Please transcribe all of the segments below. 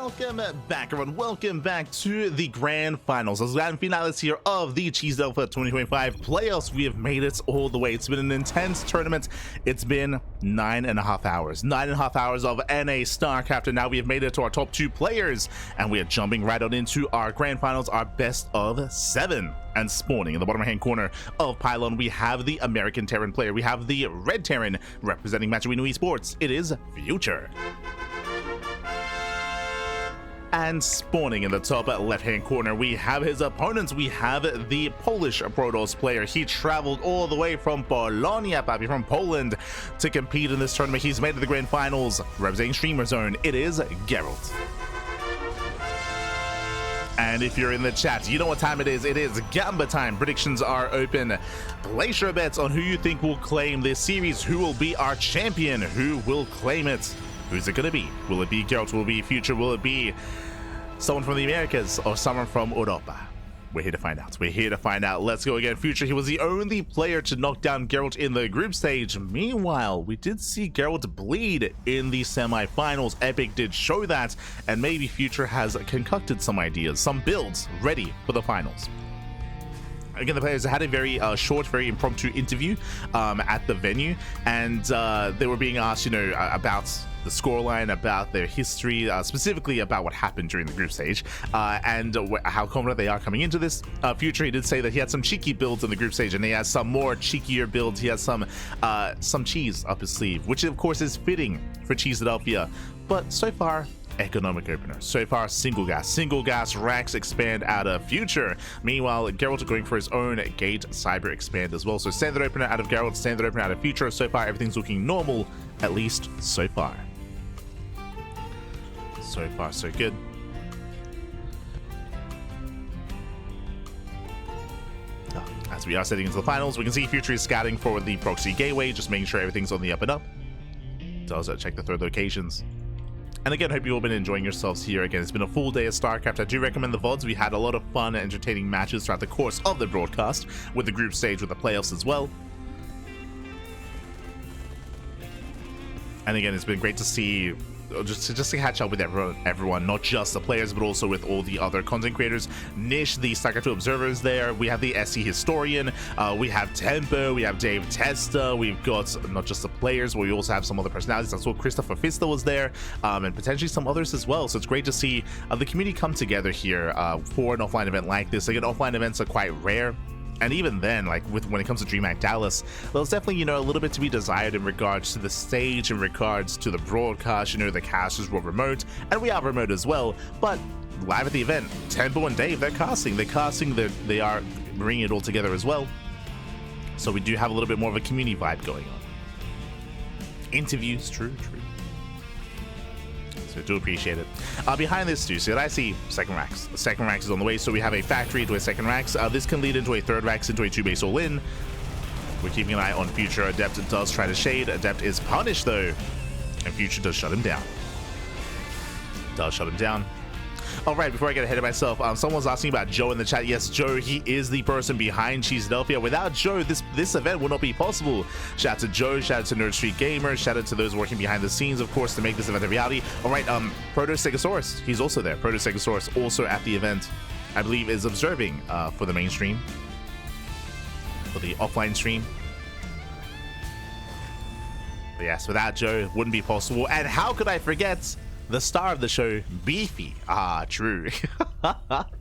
Welcome back, everyone. Welcome back to the grand finals, the grand finales here of the Cheeseadelphia 2025 playoffs. We have made it all the way. It's been an intense tournament. It's been 9.5 hours. 9.5 hours of NA StarCraft, and now we have made it to our top 2 players, and we are jumping right on into our grand finals, our best of 7. And spawning in the bottom right hand corner of Pylon, we have the American Terran player. We have the Red Terran representing Matchwino Esports. It is Future. And spawning in the top left-hand corner, we have his opponents. We have the Polish Protoss player. He traveled all the way from Polonia, papi, from Poland, to compete in this tournament. He's made it to the grand finals, representing Streamer Zone. It is Gerald. And if you're in the chat, you know what time it is. It is Gamba time. Predictions are open. Place your bets on who you think will claim this series. Who will be our champion? Who will claim it? Who's it going to be? Will it be Gerald? Will it be Future? Will it be someone from the Americas or someone from Europa? We're here to find out. We're here to find out. Let's go again. Future, he was the only player to knock down Gerald in the group stage. Meanwhile, we did see Gerald bleed in the semi-finals. Epic did show that, and maybe Future has concocted some ideas, some builds ready for the finals. Again, the players had a very short, very impromptu interview at the venue, and they were being asked, about the scoreline, about their history, specifically about what happened during the group stage, and how confident they are coming into this. Future, he did say that he had some cheeky builds in the group stage, and he has some more cheekier builds. He has some cheese up his sleeve, which of course is fitting for Cheeseadelphia. But so far, economic opener. So far, single gas racks expand out of Future. Meanwhile, Gerald going for his own gate cyber expand as well. So standard opener out of Gerald, standard opener out of Future. So far, everything's looking normal, at least so far. So far, so good. As we are setting into the finals, we can see Future is scouting for the proxy gateway, just making sure everything's on the up and up. Does check the third locations. And again, hope you've all been enjoying yourselves here. Again, it's been a full day of StarCraft. I do recommend the VODs. We had a lot of fun and entertaining matches throughout the course of the broadcast, with the group stage, with the playoffs as well. And again, it's been great to see, just to catch up with everyone, not just the players, but also with all the other content creators. Nish, the StarCraft 2 observers there. We have the SC Historian. We have Tempo. We have Dave Testa. We've got not just the players, but we also have some other personalities. I saw Christopher Fista was there, and potentially some others as well. So it's great to see the community come together here for an offline event like this. Again, offline events are quite rare. And even then, like when it comes to DreamHack Dallas, there's definitely, a little bit to be desired in regards to the stage, in regards to the broadcast. The casters were remote, and we are remote as well. But live at the event, Tempo and Dave, they're casting, they are bringing it all together as well. So we do have a little bit more of a community vibe going on. Interviews, true. So I do appreciate it. Behind this too, so I see second racks. The second racks is on the way, so we have a factory into a second racks. This can lead into a third racks, into a 2-base all-in. We're keeping an eye on Future. Adept does try to shade. Adept is punished though, and Future does shut him down. All right, before I get ahead of myself, someone's asking about Joe in the chat. Yes, Joe, he is the person behind Cheeseadelphia. Without Joe, this event would not be possible. Shout out to Joe, shout out to Nerd Street Gamer, shout out to those working behind the scenes, of course, to make this event a reality. All right, Protostegosaurus, he's also there. Protostegosaurus also at the event, I believe, is observing for the main stream, for the offline stream. But yes, without Joe, it wouldn't be possible. And how could I forget the star of the show, Beefy? Ah, true.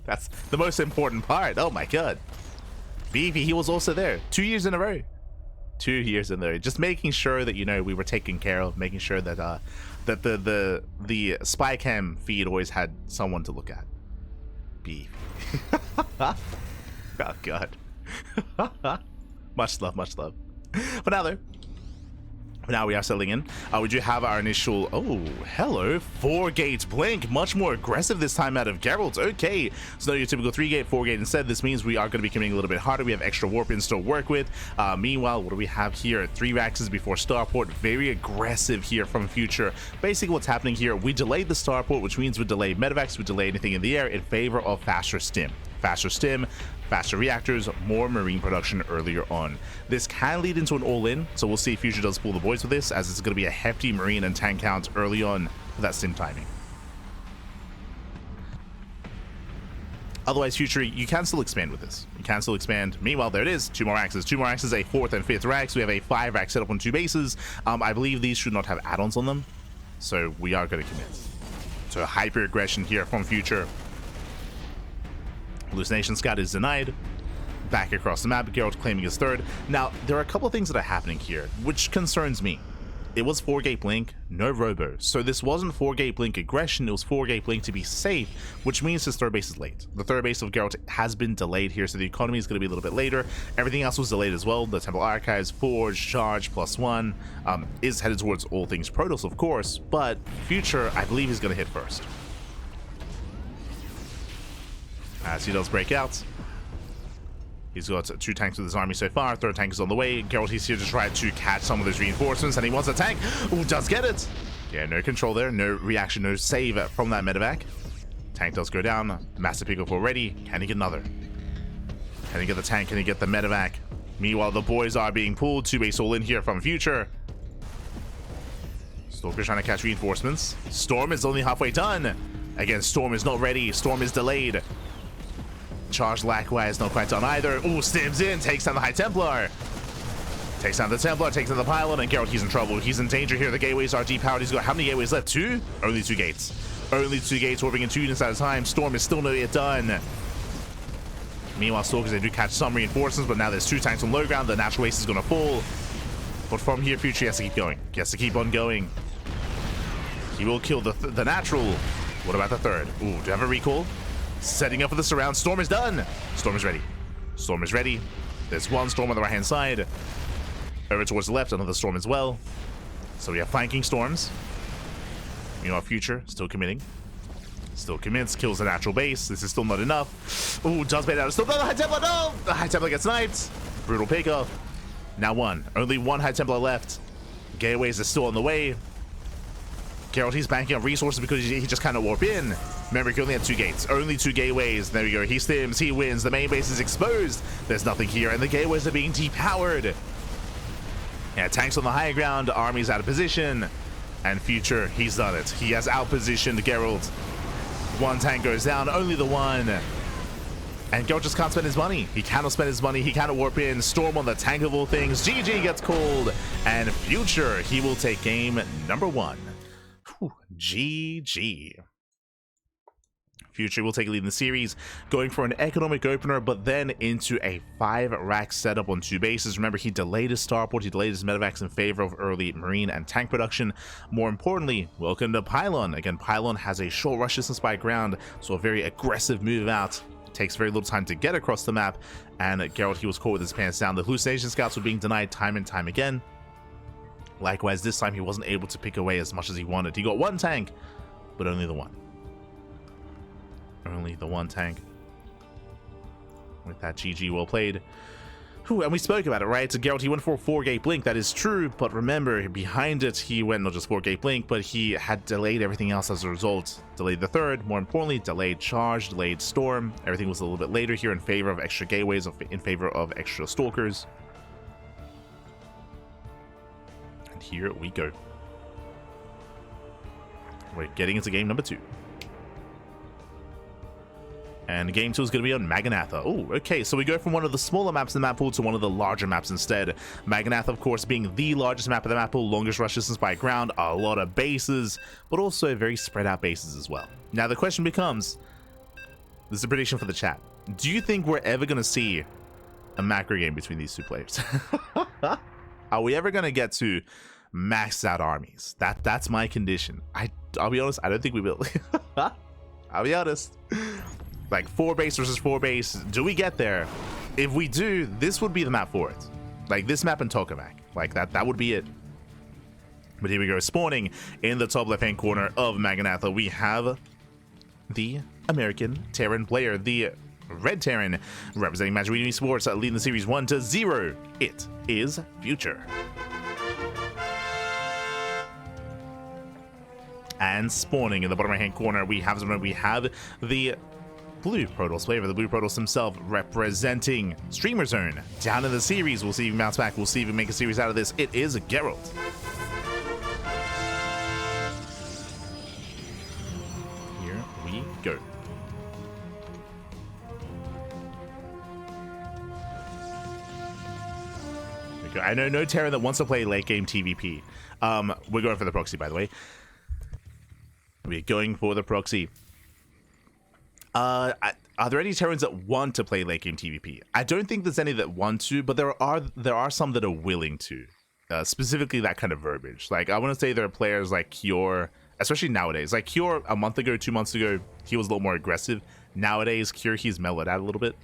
That's the most important part. Oh my god. Beefy, he was also there 2 years in a row. 2 years in there. Just making sure that, we were taken care of, making sure that that the spy cam feed always had someone to look at. Beefy. Oh god. Much love. But now we are settling in. We do have our initial, oh, hello, 4-gate blink, much more aggressive this time out of Gerald. Okay, so your typical 3-gate, 4-gate instead. This means we are going to be committing a little bit harder. We have extra warp ins to work with. Meanwhile, what do we have here? 3 racks before starport. Very aggressive here from Future. Basically, what's happening here, we delayed the starport, which means we delay medevacs, we delay anything in the air in favor of faster stim. Faster reactors, more marine production earlier on. This can lead into an all-in, so we'll see if Future does pull the boys with this, as it's going to be a hefty marine and tank count early on for that stim timing. Otherwise, Future, you can still expand with this. You can still expand. Meanwhile, there it is. 2 more axes. 2 more axes, a 4th and 5th rack. So we have a 5 rack set up on 2 bases. I believe these should not have add-ons on them. So we are going to commit. So hyper aggression here from Future. Hallucination Scout is denied. Back across the map, Gerald claiming his 3rd. Now, there are a couple of things that are happening here, which concerns me. It was 4-gate blink, no robo. So this wasn't 4-gate blink aggression, it was 4-gate blink to be safe, which means his 3rd base is late. The 3rd base of Gerald has been delayed here, so the economy is going to be a little bit later. Everything else was delayed as well. The Temple Archives, Forge, Charge, +1 is headed towards all things Protoss, of course, but Future, I believe, is going to hit first. As he does break out. He's got 2 tanks with his army so far. 3rd tank is on the way. Gerald, he's here to try to catch some of those reinforcements, and he wants a tank. Ooh, does get it. Yeah, no control there. No reaction, no save from that medevac. Tank does go down. Massive pickup already. Can he get another? Can he get the tank? Can he get the medevac? Meanwhile, the boys are being pulled. 2 base all in here from Future. Stalker's trying to catch reinforcements. Storm is only halfway done. Again, Storm is not ready. Storm is delayed. Charge likewise not quite done either. Ooh, stims in, takes down the High Templar. Takes down the Templar, takes down the pylon, and Gerald, he's in trouble. He's in danger here. The gateways are depowered. He's got how many gateways left? 2? Only 2 gates. Only 2 gates, orbing in 2 units at a time. Storm is still not yet done. Meanwhile, Stalkers, they do catch some reinforcements, but now there's 2 tanks on low ground. The natural waste is going to fall. But from here, Future, he has to keep going. He has to keep on going. He will kill the natural. What about the 3rd? Ooh, do you have a recall? Setting up for the surround. Storm is done. Storm is ready. Storm is ready. There's 1 Storm on the right-hand side. Over towards the left, another Storm as well. So we have flanking Storms. Meanwhile, Future still committing. Still commits, kills the natural base. This is still not enough. Ooh, does bait out. Still no, the High Templar, no! The High Templar gets sniped. Brutal pickup. Now 1. Only 1 High Templar left. Gateways are still on the way. Gerald, he's banking on resources because he just kind of warp in. Remember, he only had 2 gates. Only 2 gateways. There we go. He stims. He wins. The main base is exposed. There's nothing here, and the gateways are being depowered. Yeah, tanks on the high ground. Army's out of position. And Future, he's done it. He has outpositioned Gerald. 1 tank goes down. Only the 1. And Gerald just can't spend his money. He cannot spend his money. He cannot warp in. Storm on the tank of all things. GG gets called. And Future, he will take game number 1. Whew, GG. Future will take a lead in the series, going for an economic opener, but then into a 5-rack setup on 2 bases. Remember, he delayed his starport, he delayed his medevacs in favor of early marine and tank production. More importantly, welcome to Pylon. Again, Pylon has a short rush distance by ground, so a very aggressive move out. Takes very little time to get across the map, and Gerald, he was caught with his pants down. The hallucination scouts were being denied time and time again. Likewise, this time he wasn't able to pick away as much as he wanted. He got 1 tank, but only the 1. Only the 1 tank. With that, GG, well played. Whew, and we spoke about it, right? So Gerald, he went for a 4-gate blink. That is true, but remember, behind it, he went not just 4-gate blink, but he had delayed everything else as a result. Delayed the 3rd, more importantly, delayed charge, delayed storm. Everything was a little bit later here in favor of extra gateways, in favor of extra stalkers. And here we go. We're getting into game number 2. And game 2 is going to be on Maganatha. Oh, okay, so we go from one of the smaller maps in the map pool to one of the larger maps instead. Maganatha, of course, being the largest map of the map pool, longest rush distance by ground, a lot of bases, but also very spread out bases as well. Now, the question becomes, this is a prediction for the chat. Do you think we're ever going to see a macro game between these 2 players? Are we ever going to get to maxed out armies? That's my condition. I'll be honest, I don't think we will. I'll be honest. Like 4 base versus 4 base, do we get there? If we do, this would be the map for it. Like this map in Tokamak. Like that would be it. But here we go, spawning in the top left-hand corner of Maganatha, we have the American Terran player, the Red Terran, representing Magic Arena Sports, leading the series 1-0. It is Future. And spawning in the bottom right-hand corner, we have the Blue Protoss player, the Blue Protoss himself, representing Streamer Zone. Down in the series, we'll see if he mounts back. We'll see if he make a series out of this. It is Gerald. Here we go. Okay, I know no Terran that wants to play late game TvP. We're going for the proxy, by the way. We're going for the proxy. Are there any Terrans that want to play late game TvP? I don't think there's any that want to, but there are some that are willing to. Specifically that kind of verbiage. Like, I want to say there are players like Kior, especially nowadays. Like Kior a month ago, 2 months ago, he was a little more aggressive. Nowadays, Kior, he's mellowed out a little bit.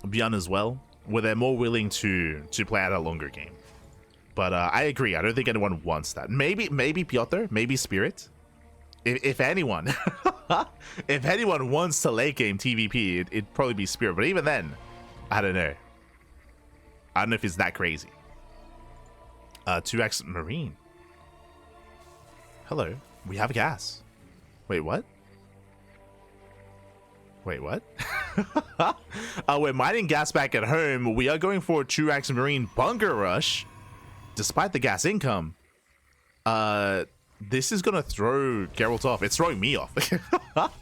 Beyond as well, where they're more willing to play out a longer game. But I agree. I don't think anyone wants that. Maybe Piotr, maybe Spirit. If anyone, if anyone wants to late game TvP, it'd probably be Spirit. But even then, I don't know. I don't know if it's that crazy. 2x Marine. Hello. We have gas. Wait, what? Wait, what? We're mining gas back at home. We are going for a 2x Marine bunker rush. Despite the gas income. This is gonna throw Gerald off. It's throwing me off.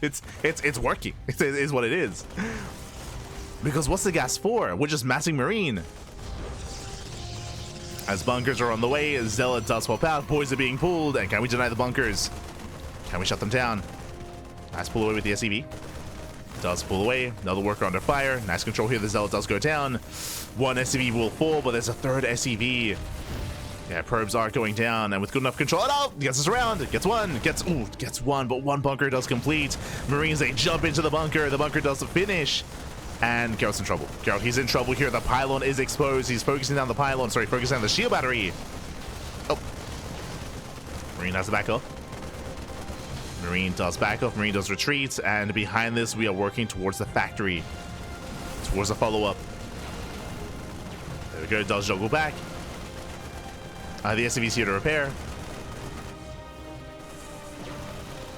it's working. It is what it is. Because what's the gas for? We're just massing Marine. As bunkers are on the way, Zealot does pop out. Boys are being pulled. And can we deny the bunkers? Can we shut them down? Nice pull away with the SCV. Does pull away. Another worker under fire. Nice control here. The Zealot does go down. One SCV will fall, but there's a third SCV. Yeah, probes are going down, and with good enough control, oh, gets us around, gets one, gets one, but one bunker does complete. Marines, they jump into the bunker doesn't finish, and Gerald's in trouble. Gerald, he's in trouble here. The pylon is exposed. He's focusing down the pylon, sorry, focusing on the shield battery. Oh, Marine has to back off. Marine does back off, Marine does retreat, and behind this, we are working towards the factory, towards the follow-up. There we go, does juggle back. The SCV's here to repair.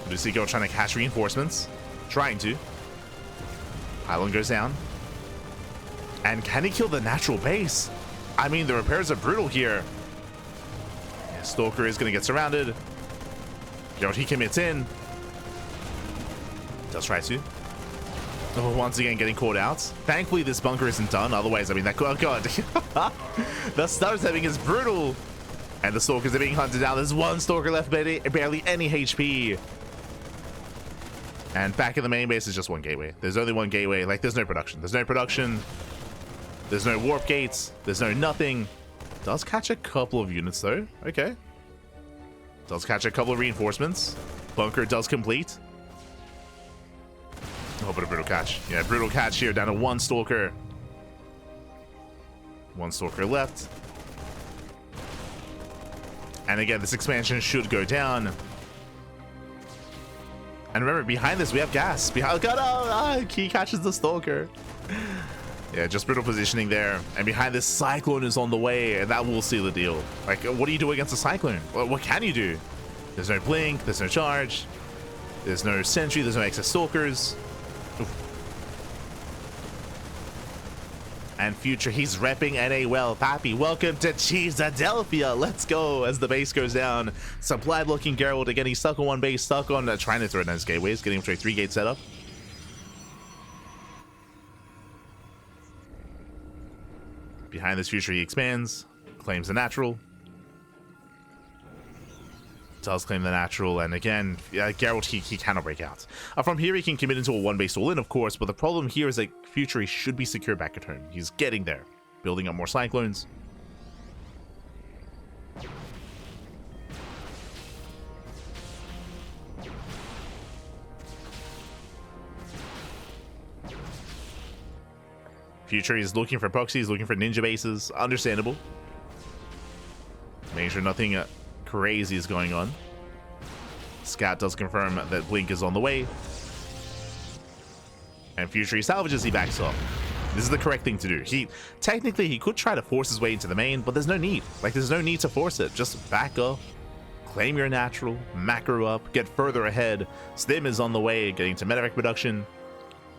Lucigo trying to catch reinforcements. Trying to. Pylon goes down. And can he kill the natural base? I mean, the repairs are brutal here. Yeah, Stalker is going to get surrounded. Gerald, he commits in. Does try to. Oh, once again, getting caught out. Thankfully, this bunker isn't done. Otherwise, I mean, that... Oh, God. The stutter stepping is brutal. And the Stalkers are being hunted down. There's one Stalker left, barely any HP. And back in the main base is just one gateway. There's only one gateway. Like, there's no production. There's no production. There's no warp gates. There's no nothing. Does catch a couple of units, though. Okay. Does catch a couple of reinforcements. Bunker does complete. Oh, but a brutal catch. Yeah, brutal catch here. Down to one Stalker. One Stalker left. And again, this expansion should go down. And remember, behind this, we have gas. Behind, God, he catches the Stalker. Yeah, just brutal positioning there. And behind this, Cyclone is on the way, and that will seal the deal. Like, what do you do against a Cyclone? What can you do? There's no blink, there's no charge, there's no sentry, there's no excess Stalkers. Oof. And Future, he's repping NA well. Pappy, welcome to Cheeseadelphia. Let's go as the base goes down. Supply blocking Gerald. Again, he's stuck on one base, stuck on trying to throw down his gateways, getting him to a 3-gate setup. Behind this Future, he expands, claims the natural. Does claim the natural, and again, Gerald, he cannot break out. From here, he can commit into a 1-base all-in, of course, but the problem here is that Future, he should be secure back at home. He's getting there, building up more Cyclones. Future is looking for proxies, looking for ninja bases. Understandable. Making sure nothing crazy is going on. Scout does confirm that Blink is on the way. And Future, he salvages, he backs off. This is the correct thing to do. Technically, he could try to force his way into the main, but there's no need. Like, there's no need to force it. Just back up, claim your natural, macro up, get further ahead. Stim is on the way, getting to medevac production,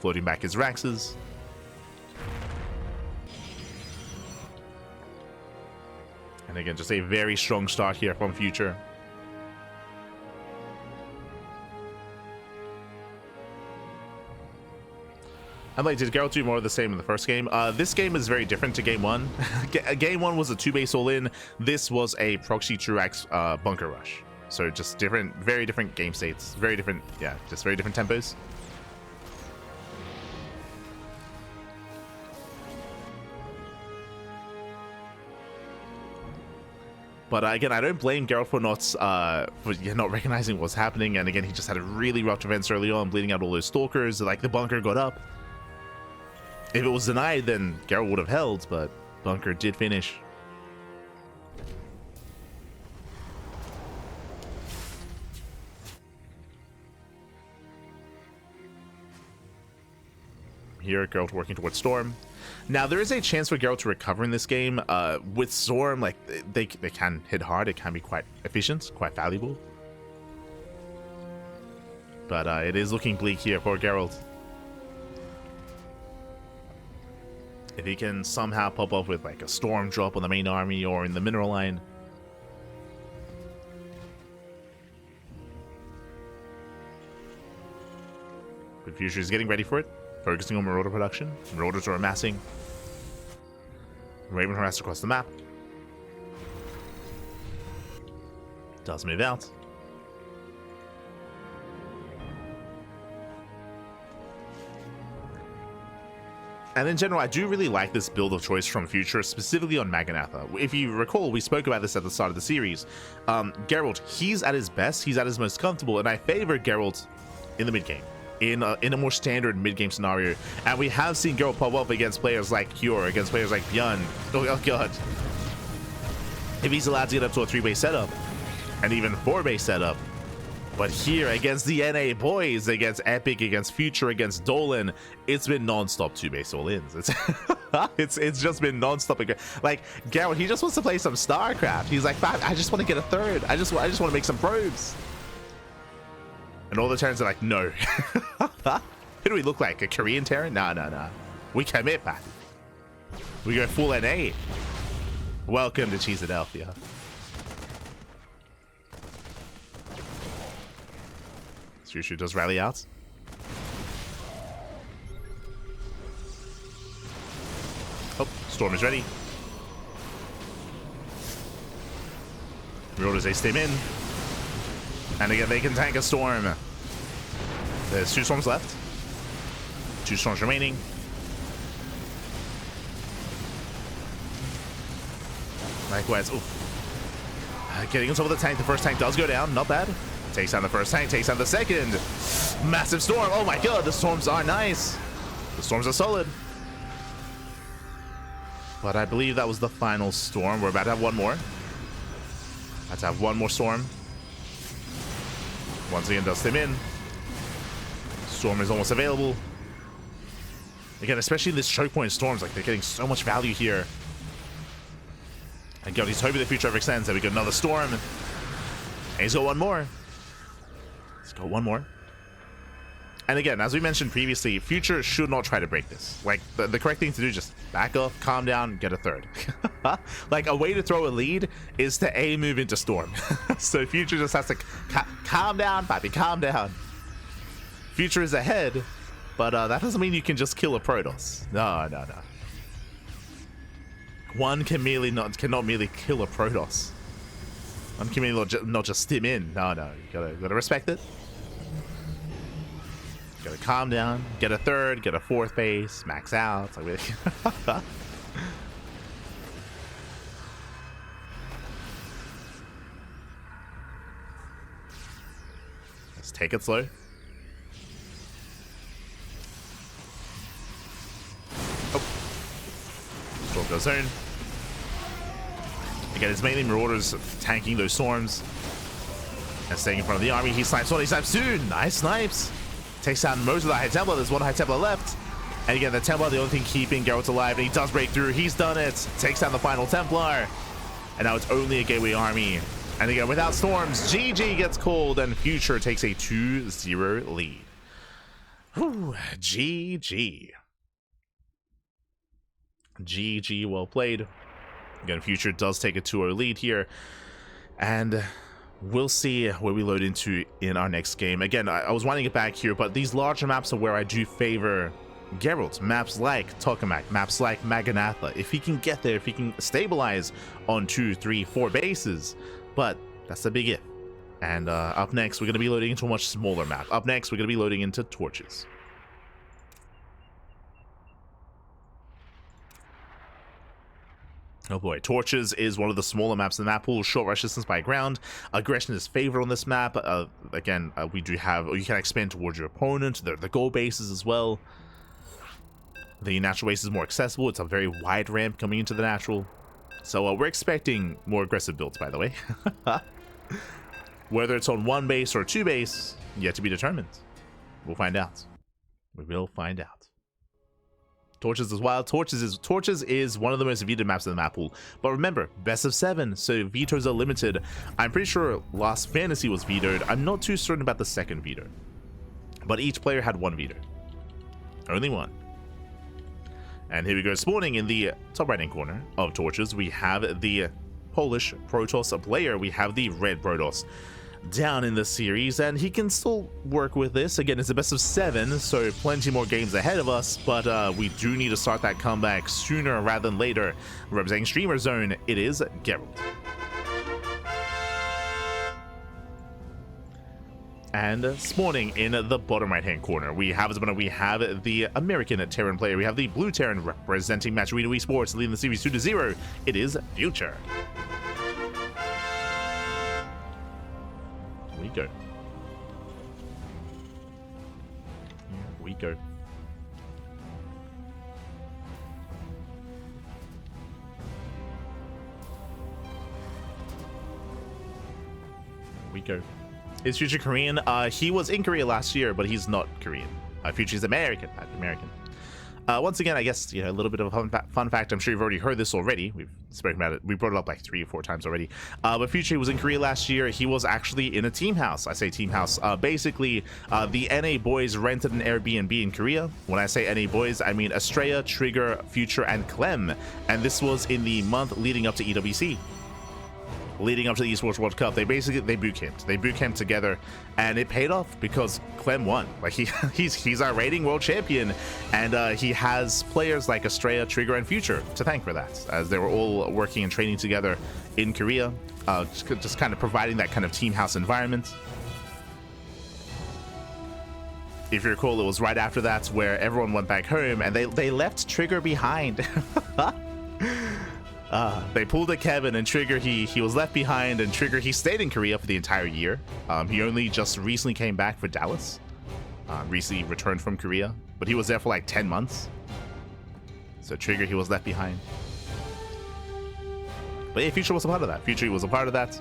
floating back his Raxes. And again, just a very strong start here from Future. I'm like, did Gerald do more of the same in the first game? This game is very different to game one. Game one was a 2-base all-in. This was a proxy Truax bunker rush. So just different, very different game states. Very different, yeah, just very different tempos. But again, I don't blame Gerald for not recognizing what's happening. And again, he just had a really rough defense early on, bleeding out all those stalkers. Like, the bunker got up. If it was denied, then Gerald would have held, but bunker did finish. Here, Gerald working towards Storm. Now, there is a chance for Gerald to recover in this game. With Storm, like, they can hit hard. It can be quite efficient, quite valuable. But it is looking bleak here for Gerald. If he can somehow pop up with like a Storm drop on the main army or in the mineral line. But Future is getting ready for it. Focusing on Marauder production. Marauders are amassing. Raven harassed across the map. Does move out. And in general, I do really like this build of choice from Future, specifically on Maganatha. If you recall, we spoke about this at the start of the series. Gerald, he's at his best, he's at his most comfortable, and I favor Gerald in the mid-game. In a more standard mid-game scenario. And we have seen Gerald pop up against players like Cure, against players like Bjorn. Oh god. If he's allowed to get up to a 3-base setup, and even 4-base setup. But here, against the NA boys, against Epic, against Future, against Dolan, it's been non-stop 2-base all-ins. It's just been non-stop. Like, Gerald, he just wants to play some StarCraft. He's like, I just want to get a third. I just want to make some probes. And all the Terrans are like, no. Who do we look like? A Korean Terran? Nah. We commit, Pat. We go full NA. Welcome to Cheeseadelphia. Shushu does rally out. Oh, Storm is ready. Marauders ace him in. And again, they can tank a Storm. There's 2 Storms left. 2 Storms remaining. Likewise, getting on top of the tank. The first tank does go down. Not bad. Takes down the first tank, takes down the second. Massive Storm. Oh my god, the Storms are nice. The Storms are solid. But I believe that was the final Storm. We're about to have one more. About to have one more Storm. Once again, does him in. Storm is almost available. Again, especially in this choke point Storms, like, they're getting so much value here. And God, he's hoping the Future overextends. There we go, another Storm. And he's got one more. He's got one more. And again, as we mentioned previously, Future should not try to break this. Like, the correct thing to do, just back off, calm down, get a third. Like, a way to throw a lead is to A, move into Storm. So Future just has to calm down, Pappy, calm down. Future is ahead, but that doesn't mean you can just kill a Protoss. No. One cannot merely kill a Protoss. One can merely not just stim in. No, you gotta respect it. Gotta calm down, get a third, get a 4th base, max out. Like, let's take it slow. Oh, Storm goes zone. Again, it's mainly Marauders tanking those Storms and staying in front of the army. He snipes one, he snipes 2. Nice snipes. Takes down most of the High Templar. There's one High Templar left. And again, the Templar, the only thing keeping Geralt alive. And he does break through. He's done it. Takes down the final Templar. And now it's only a Gateway army. And again, without Storms, GG gets called. And Future takes a 2-0 lead. Whew, GG. GG, well played. Again, Future does take a 2-0 lead here. And we'll see where we load into in our next game. Again, I was winding it back here, but these larger maps are where I do favor Gerald, maps like Tokamak, maps like Maganatha, if he can get there, if he can stabilize on 2, 3, 4 bases. But that's a big if. And up next, we're going to be loading into a much smaller map. Up next, we're going to be loading into Torches. Oh boy, Torches is one of the smaller maps in the map pool. Short rush distance by ground. Aggression is favored on this map. Again, we do have, you can expand towards your opponent. There are the goal bases as well. The natural base is more accessible. It's a very wide ramp coming into the natural. So we're expecting more aggressive builds, by the way. Whether it's on 1 base or 2 base, yet to be determined. We'll find out. We will find out. Torches is wild. Torches is one of the most vetoed maps in the map pool. But remember, best of 7, so vetoes are limited. I'm pretty sure Lost Fantasy was vetoed. I'm not too certain about the second veto. But each player had 1 veto. Only 1. And here we go, spawning in the top right hand corner of Torches, we have the Polish Protoss player. We have the red Protoss down in the series, and he can still work with this. Again, it's a best of 7, so plenty more games ahead of us, but we do need to start that comeback sooner rather than later. Representing Streamer Zone, it is Gerald. And spawning in the bottom right hand corner, we have the American Terran player. We have the blue Terran representing Matcherino Esports, leading the series 2-0. It is Future. Here we go. Here we go. Here we go. Is Future Korean? He was in Korea last year, but he's not Korean. Future is American. Once again, I guess, you know, a little bit of a fun fact. I'm sure you've already heard this already. We've spoken about it. We brought it up like 3 or 4 times already. But Future was in Korea last year. He was actually in a team house. I say team house. Basically, the NA boys rented an Airbnb in Korea. When I say NA boys, I mean Estrella, Trigger, Future, and Clem. And this was in the month leading up to EWC. Leading up to the Esports World Cup, they boot camped together, and it paid off because Clem won. Like he's our rating world champion, and he has players like Estrella, Trigger, and Future to thank for that, as they were all working and training together in Korea, just kind of providing that kind of team house environment. If you recall, it was right after that where everyone went back home, and they left Trigger behind. They pulled a Kevin, and Trigger, he was left behind, and Trigger, he stayed in Korea for the entire year. He only just recently came back for Dallas. Recently returned from Korea, but he was there for like 10 months. So Trigger, he was left behind. But yeah, Future was a part of that. Future was a part of that.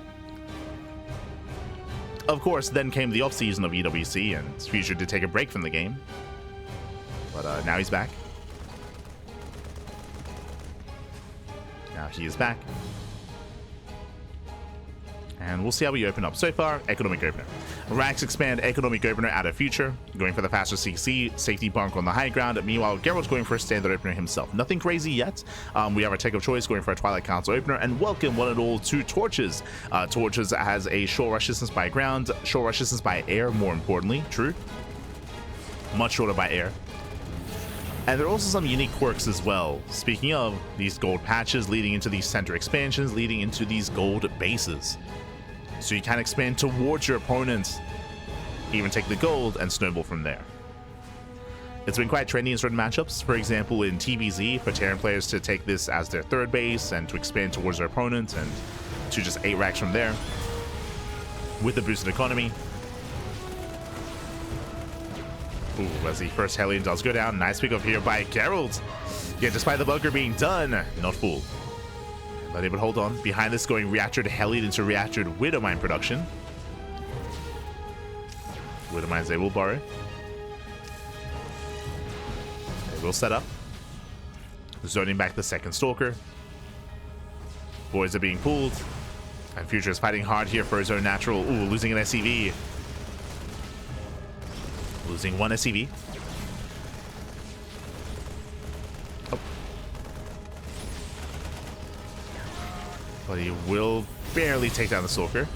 Of course, then came the off-season of EWC, and Future did take a break from the game. But now he's back. Now he is back. And we'll see how we open up. So far, Economic Opener. Rax expand Economic Opener out of Future, going for the faster CC, safety bunk on the high ground. Meanwhile, Gerald's going for a standard opener himself. Nothing crazy yet. We have our tech of choice going for a Twilight Council opener, and welcome one and all to Torches. Torches has a short rush distance by ground, short rush distance by air, more importantly. True. Much shorter by air. And there are also some unique quirks as well. Speaking of, these gold patches leading into these center expansions, leading into these gold bases. So you can expand towards your opponent, even take the gold and snowball from there. It's been quite trendy in certain matchups. For example, in TvZ, for Terran players to take this as their third base and to expand towards their opponent and to just 8 racks from there with the boosted economy. Ooh, as the first Hellion does go down. Nice pick up here by Gerald. Yeah, despite the bunker being done, not fooled. But able to hold on. Behind this, going Reactor to Hellion into Reactor to Widowmine production. Widowmines they will borrow. They will set up. Zoning back the second Stalker. Boys are being pulled. And Future is fighting hard here for his own natural. Ooh, losing an SCV. Losing 1 SCV. Oh. But he will barely take down the Stalker.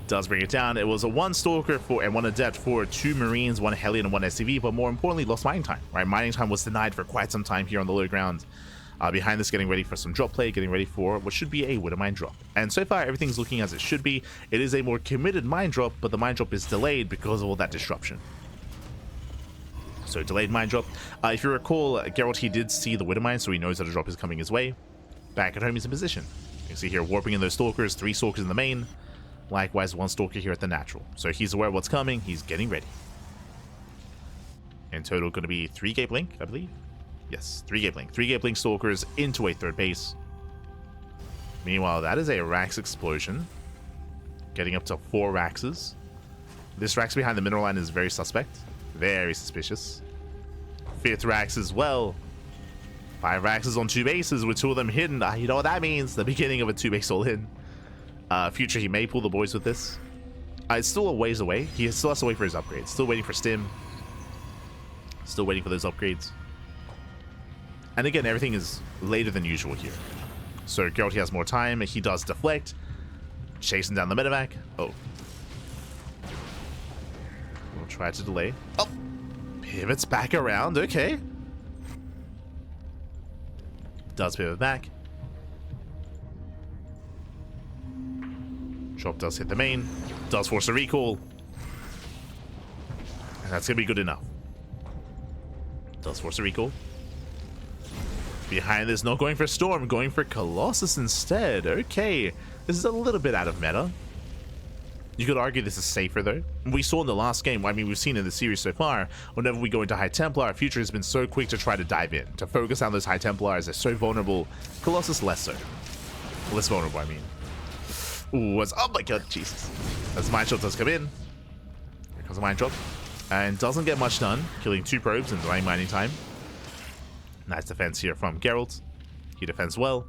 Does bring it down. It was a 1 Stalker for and 1 Adept for 2 Marines, 1 Hellion, and 1 SCV, but more importantly, lost mining time, right? Mining time was denied for quite some time here on the low ground. Behind this, getting ready for some drop play, getting ready for what should be a Widow Mine drop. And so far, everything's looking as it should be. It is a more committed mine drop, but the mine drop is delayed because of all that disruption. So, delayed mine drop. If you recall, Gerald, he did see the Widow Mine, so he knows that a drop is coming his way. Back at home, he's in position. You can see here, warping in those Stalkers, 3 Stalkers in the main. Likewise, 1 Stalker here at the natural. So he's aware of what's coming. He's getting ready. In total, going to be 3 Gate Blink, I believe. Yes, 3 Gate Blink. 3 Gate Blink Stalkers into a 3rd base. Meanwhile, that is a Rax explosion. Getting up to 4 Raxes. This Rax behind the mineral line is very suspect. Very suspicious. 5th Rax as well. 5 Raxes on 2 bases with 2 of them hidden. You know what that means? The beginning of a 2-base all-in. Future, he may pull the boys with this. It's still a ways away. He still has to wait for his upgrades. Still waiting for Stim. Still waiting for those upgrades. And again, everything is later than usual here. So Gerald, he has more time. He does deflect. Chasing down the medevac. Oh. We'll try to delay. Oh! Pivots back around. Okay. Does pivot back. Drop does hit the main, does force a recall, and that's gonna be good enough. Does force a recall. Behind this, not going for Storm, going for Colossus instead. Okay, this is a little bit out of meta. You could argue this is safer though. We saw in the last game, I mean we've seen in the series so far, whenever we go into High Templar, Future has been so quick to try to dive in, to focus on those High Templars. They're so vulnerable. Colossus less so. Less vulnerable, I mean. Ooh, oh my god, Jesus. As Mine Drop does come in. Here comes a Mine Drop. And doesn't get much done. Killing 2 probes and delaying mining time. Nice defense here from Gerald. He defends well.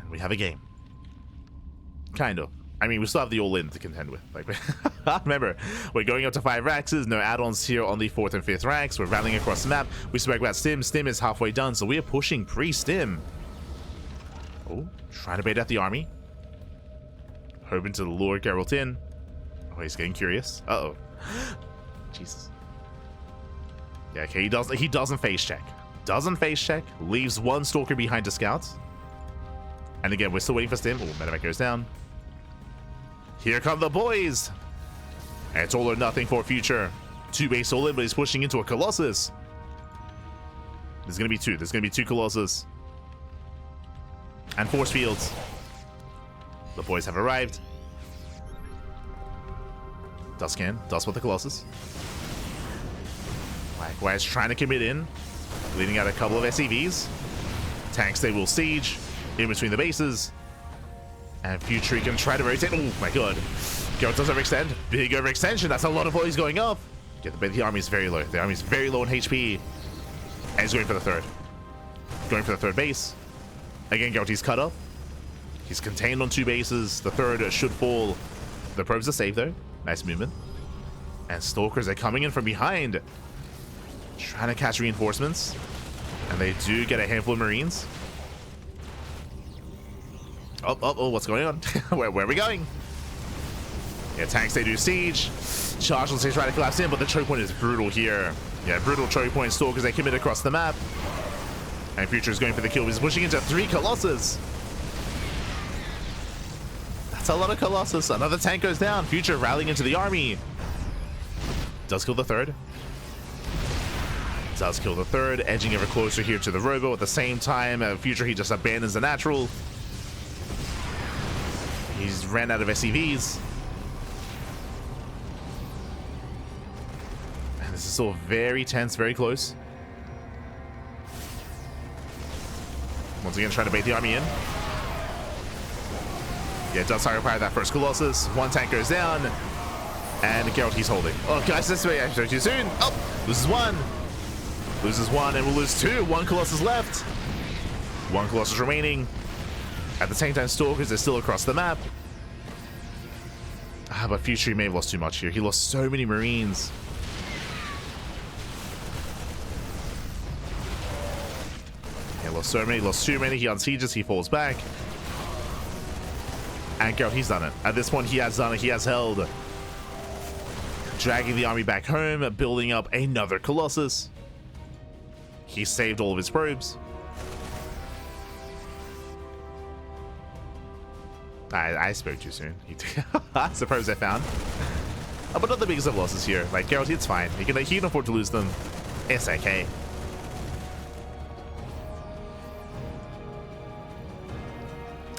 And we have a game. Kind of. I mean, we still have the all-in to contend with. Like, remember, we're going up to 5 Raxes. No add-ons here on the 4th and 5th Rax. We're rallying across the map. We spoke about Stim. Stim is halfway done, so we are pushing pre-Stim. Oh, trying to bait out the army. Hoping to lure Geralt in. Oh, he's getting curious. Uh-oh. Jesus. Yeah, okay, he doesn't face check. Doesn't face check. Leaves 1 Stalker behind to scout. And again, we're still waiting for Stim. Oh, medevac goes down. Here come the boys. And it's all or nothing for Future. 2 base all in, but he's pushing into a Colossus. There's gonna be 2. There's gonna be 2 Colossus. And force fields. The boys have arrived. Does scan. Does with the Colossus. Likewise, trying to commit in. Leading out a couple of SCVs. Tanks they will siege. In between the bases. And Future can try to rotate. Oh my god. Geralt does overextend. Big overextension. That's a lot of boys going up. Get the army is very low. The army is very low in HP. And he's going for the 3rd. Going for the 3rd base. Again, Geralt's cut up. He's contained on 2 bases. The 3rd should fall. The probes are safe though. Nice movement. And Stalkers are coming in from behind. Trying to catch reinforcements. And they do get a handful of Marines. Oh, what's going on? where are we going? Yeah, tanks, they do siege. Charge will say try to collapse in, but the choke point is brutal here. Yeah, brutal choke point. Stalkers, they commit across the map. And Future is going for the kill. He's pushing into 3 Colossus. That's a lot of Colossus. Another tank goes down. Future rallying into the army. Does kill the 3rd. Does kill the 3rd. Edging ever closer here to the Robo. At the same time, Future, he just abandons the natural. He's ran out of SCVs. And this is still very tense, very close. Once again, trying to bait the army in. Yeah, it does fire that first Colossus. 1 tank goes down. And Geralt, he's holding. Oh, guys, this way. I showed you soon. Oh, loses 1. Loses 1, and we'll lose 2. 1 Colossus left. 1 Colossus remaining. At the same time, Stalkers are still across the map. But Future may have lost too much here. He lost so many Marines. He lost so many, lost too many. He unsieges, he falls back. And Gerald, he's done it. At this point, he has done it. He has held. Dragging the army back home, building up another Colossus. He saved all of his probes. I spoke too soon. That's the probes I found. But not the biggest of losses here. Like, Gerald, it's fine. He can afford to lose them. It's okay.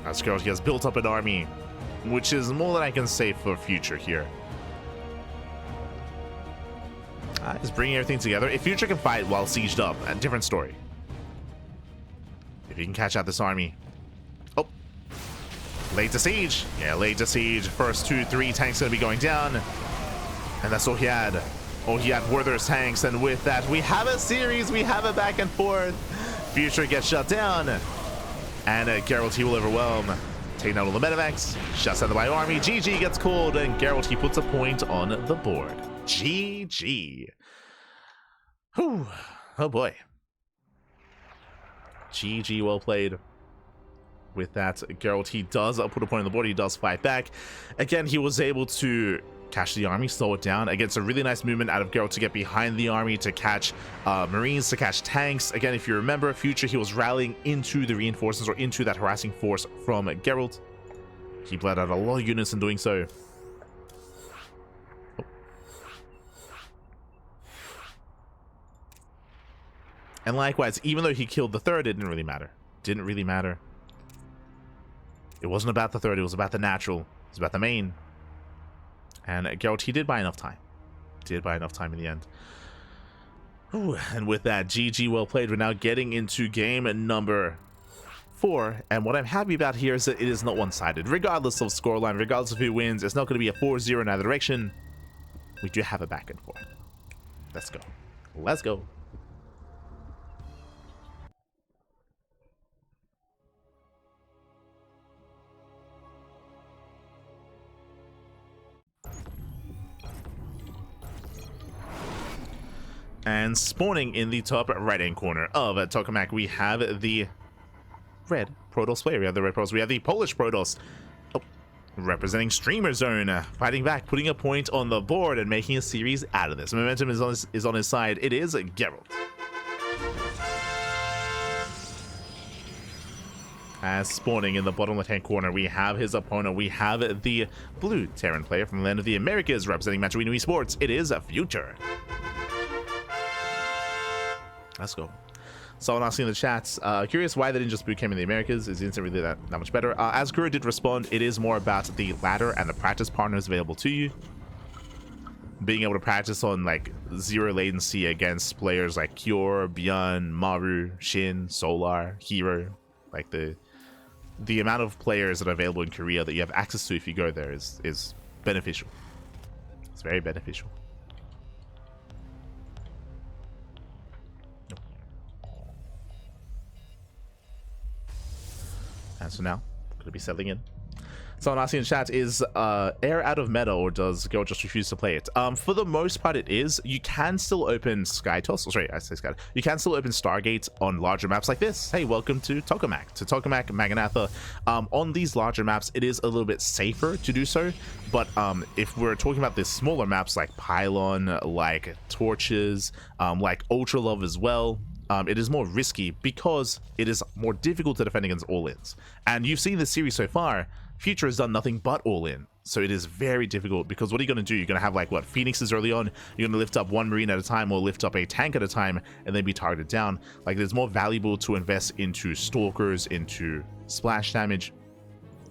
As Gerald, he has built up an army, which is more than I can say for future here. He's bringing everything together. If Future can fight while sieged up, a different story. If he can catch out this army. Oh. Laid to siege. Yeah, laid to siege. First 2-3 tanks going to be going down. And that's all he had. All he had were those tanks. And with that, we have a series. We have a back and forth. Future gets shut down. And Gerald, he will overwhelm. Taking out all the medevacs. Shuts down the Bio army. GG gets called. And Gerald, he puts a point on the board. GG. Whew. Oh boy. GG, well played. With that, Gerald, he does put a point on the board. He does fight back. Again, he was able to catch the army, slow it down. Again, it's a really nice movement out of Gerald to get behind the army, to catch Marines, to catch tanks. Again, if you remember, Future, he was rallying into the reinforcements or into that harassing force from Gerald. He bled out a lot of units in doing so. And likewise, even though he killed the third, it didn't really matter. Didn't really matter. It wasn't about the third, it was about the natural. It was about the main. And Gerald, he did buy enough time. Did buy enough time in the end. Ooh, and with that, GG, well played. We're now getting into game number 4. And what I'm happy about here is that it is not one-sided. Regardless of scoreline, regardless of who wins, it's not going to be a 4-0 in either direction. We do have a back and forth. Let's go. Let's go. And spawning in the top right-hand corner of Tokamak, we have the red Protoss player. We have the red Protoss. We have the Polish Protoss. Oh, representing Streamer Zone. Fighting back, putting a point on the board and making a series out of this. Momentum is on his side. It is Gerald. As spawning in the bottom left-hand corner, we have his opponent. We have the blue Terran player from the land of the Americas, representing Machawinu Esports. It is Future. Let's go. Someone asking in the chats, curious why they didn't just boot camp in the Americas. Is the instant really that much better? As Guru did respond, it is more about the ladder and the practice partners available to you. Being able to practice on like zero latency against players like Cure, Beyond, Maru, Shin, Solar, Hero. Like the amount of players that are available in Korea that you have access to if you go there is beneficial. It's very beneficial. And so now, going to be settling in. Someone asking in chat, is Air out of meta or does Gerald just refuse to play it? For the most part it is. You can still open SkyToss, sorry, I say Sky. You can still open Stargate on larger maps like this. Hey, welcome to Tokamak, Maganatha. On these larger maps, it is a little bit safer to do so. But if we're talking about the smaller maps like Pylon, like Torches, like Ultra Love as well, it is more risky because it is more difficult to defend against all-ins. And you've seen this series so far, Future has done nothing but all-in. So it is very difficult because what are you going to do? You're going to have like, what, Phoenixes early on? You're going to lift up one Marine at a time or lift up a tank at a time and then be targeted down. Like, it's more valuable to invest into Stalkers, into splash damage,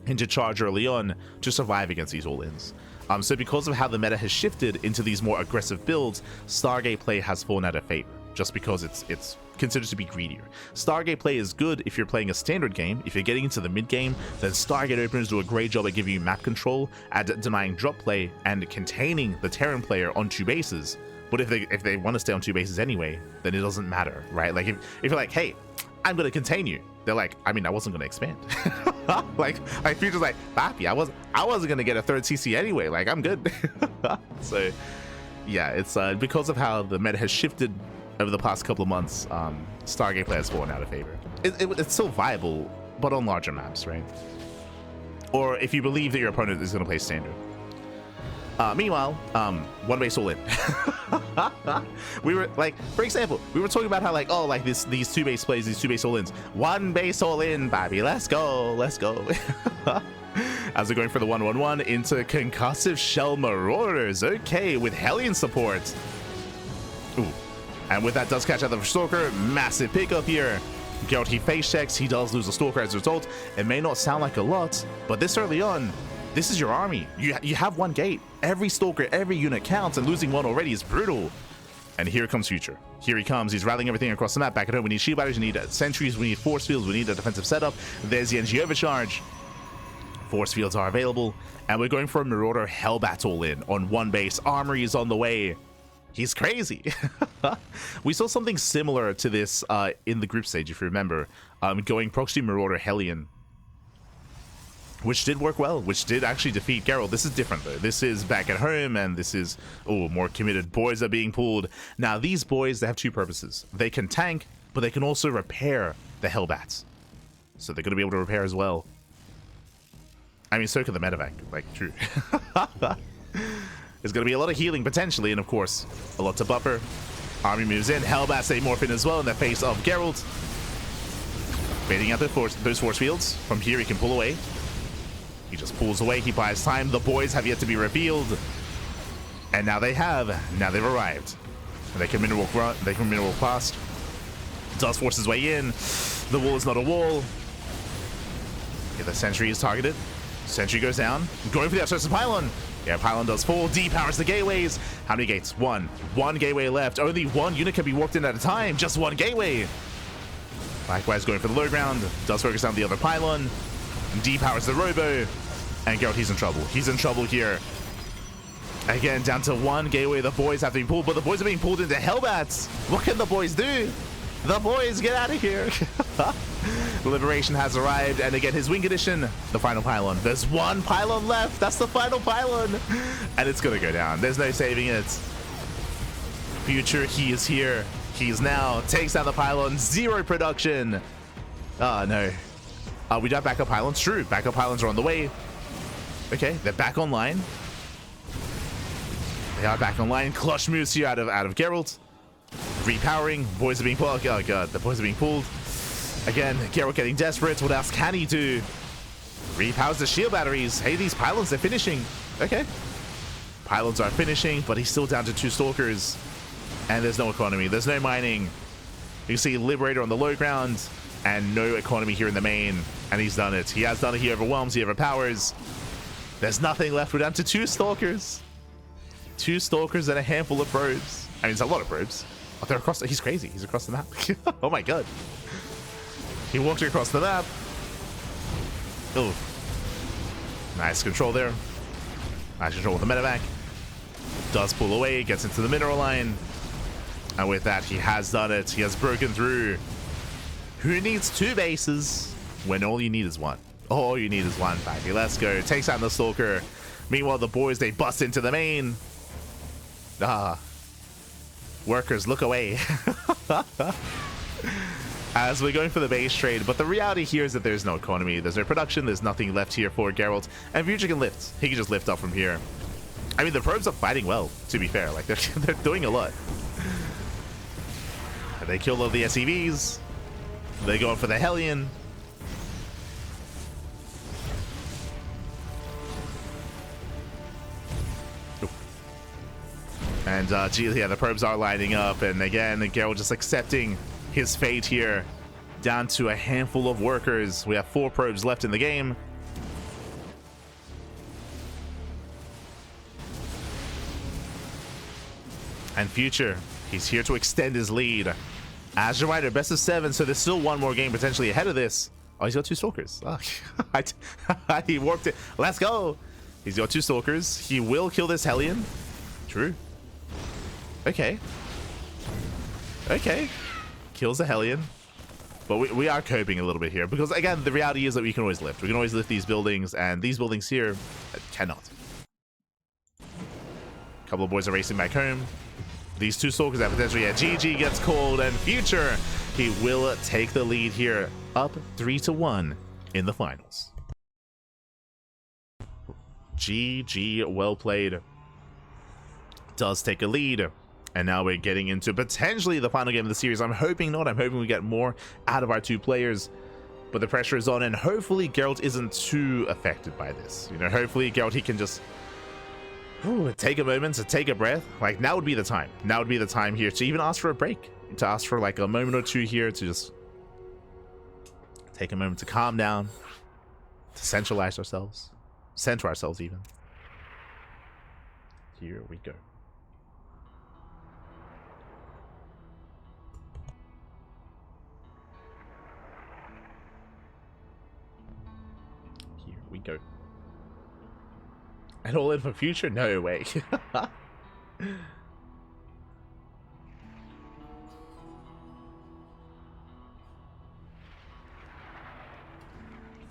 into charge early on to survive against these all-ins. So because of how the meta has shifted into these more aggressive builds, Stargate play has fallen out of favor. Just because it's considered to be greedier. Stargate play is good if you're playing a standard game. If you're getting into the mid game, then Stargate openers do a great job at giving you map control, at denying drop play, and containing the Terran player on 2 bases. But if they want to stay on 2 bases anyway, then it doesn't matter, right? Like if you're like, hey, I'm gonna contain you, they're like, I mean, I wasn't gonna expand. like Future's like, Papi, I wasn't gonna get a 3rd CC anyway. Like, I'm good. So yeah, it's because of how the meta has shifted over the past couple of months, Stargate play has fallen out of favor. It's still viable, but on larger maps, right? or if you believe that your opponent is going to play standard. Meanwhile, one base all in. We were like, for example, we were talking about how like, oh, like these two base plays, these two base all ins, one base all in, baby, let's go, let's go. As we're going for the 1-1-1 into concussive shell marauders, okay, with Hellion support. Ooh, and with that does catch out the Stalker, massive pickup here. Gerald, he face checks, he does lose a Stalker as a result. It may not sound like a lot, but this early on, this is your army. You have one gate. Every Stalker, every unit counts, and losing one already is brutal. And here comes Future. Here he comes. He's rallying everything across the map. Back at home, we need shield batteries, we need sentries, we need force fields, we need a defensive setup. There's the NG overcharge. Force fields are available, and we're going for a Marauder Hellbat all in on one base. Armory is on the way. He's crazy. We saw something similar to this in the group stage, if you remember, going proxy Marauder Hellion, which did work well, which did actually defeat Gerald. This is different though. This is back at home, and this is, oh, more committed. Boys are being pulled. Now these boys, they have two purposes. They can tank, but they can also repair the Hellbats. So they're going to be able to repair as well. I mean, so can the medevac, like, true. There's going to be a lot of healing potentially, and of course, a lot to buffer. Army moves in. Hellbats, they morph in as well in the face of Gerald. Baiting out those force fields. From here, he can pull away. He just pulls away. He buys time. The boys have yet to be revealed. And now they have. Now they've arrived. And they can mineral run. They can mineral past. Does force his way in. The wall is not a wall. Okay, the sentry is targeted. Sentry goes down. Going for the obsessive pylon. Yeah, pylon does fall. Depowers the gateways. How many gates? One gateway left. Only one unit can be walked in at a time. Just one gateway. Likewise, going for the low ground. Does focus on the other pylon. Depowers the robo. And Gerald, he's in trouble. He's in trouble here. Again, down to one gateway. The boys have to be pulled, but the boys are being pulled into Hellbats. What can the boys do? The boys, get out of here. Liberation has arrived, and again, his wing condition, the final pylon. There's one pylon left. That's the final pylon. And it's going to go down. There's no saving it. Future, he is here. He's now takes down the pylon. Zero production. Oh, no. We got backup pylons. True. Backup pylons are on the way. Okay, they're back online. They are back online. Clutch moves here out of Gerald. Repowering. Boys are being pulled. Oh, God. The boys are being pulled. Again, Gerald getting desperate. What else can he do? Repowers the shield batteries. Hey, these pylons, they're finishing. Okay. Pylons are finishing, but he's still down to two Stalkers. And there's no economy. There's no mining. You can see Liberator on the low ground. And no economy here in the main. And he's done it. He has done it. He overwhelms. He overpowers. There's nothing left. We're down to two Stalkers. Two Stalkers and a handful of probes. I mean, it's a lot of probes. Oh, they're across. He's crazy. He's across the map. Oh, my God. He walked across the map. Oh. Nice control there. Nice control with the medevac. Does pull away. Gets into the mineral line. And with that, he has done it. He has broken through. Who needs two bases when all you need is one? All you need is one, baby. Let's go. Takes out the Stalker. Meanwhile, the boys, they bust into the main. Workers, look away. As we're going for the base trade, but the reality here is that there's no economy, there's no production, there's nothing left here for Gerald, and Future can lift. He can just lift up from here. I mean, the probes are fighting well, to be fair. Like, they're doing a lot. And they kill all the SEVs. They go for the Hellion. And yeah, the probes are lining up, and again, Gerald just accepting his fate here, down to a handful of workers. We have 4 probes left in the game. And Future, he's here to extend his lead. As a reminder, best of 7, so there's still one more game potentially ahead of this. Oh, he's got 2 Stalkers. Oh, he warped it. Let's go. He's got 2 Stalkers. He will kill this Hellion. True. Okay. Okay. Kills the Hellion. But we are coping a little bit here, because again, the reality is that we can always lift. We can always lift these buildings, and these buildings here cannot. A couple of boys are racing back home. These 2 Stalkers have potentially, yeah, GG gets called, and Future, he will take the lead here, up 3-1 in the finals. GG, well played. Does take a lead. And now we're getting into potentially the final game of the series. I'm hoping not. I'm hoping we get more out of our two players. But the pressure is on, and hopefully Gerald isn't too affected by this. You know, hopefully Gerald, he can just take a moment to take a breath. Like, now would be the time. Now would be the time here to even ask for a break. To ask for like a moment or two here to just take a moment to calm down. To centralize ourselves. Center ourselves even. Here we go. We go. And all in for future? No way.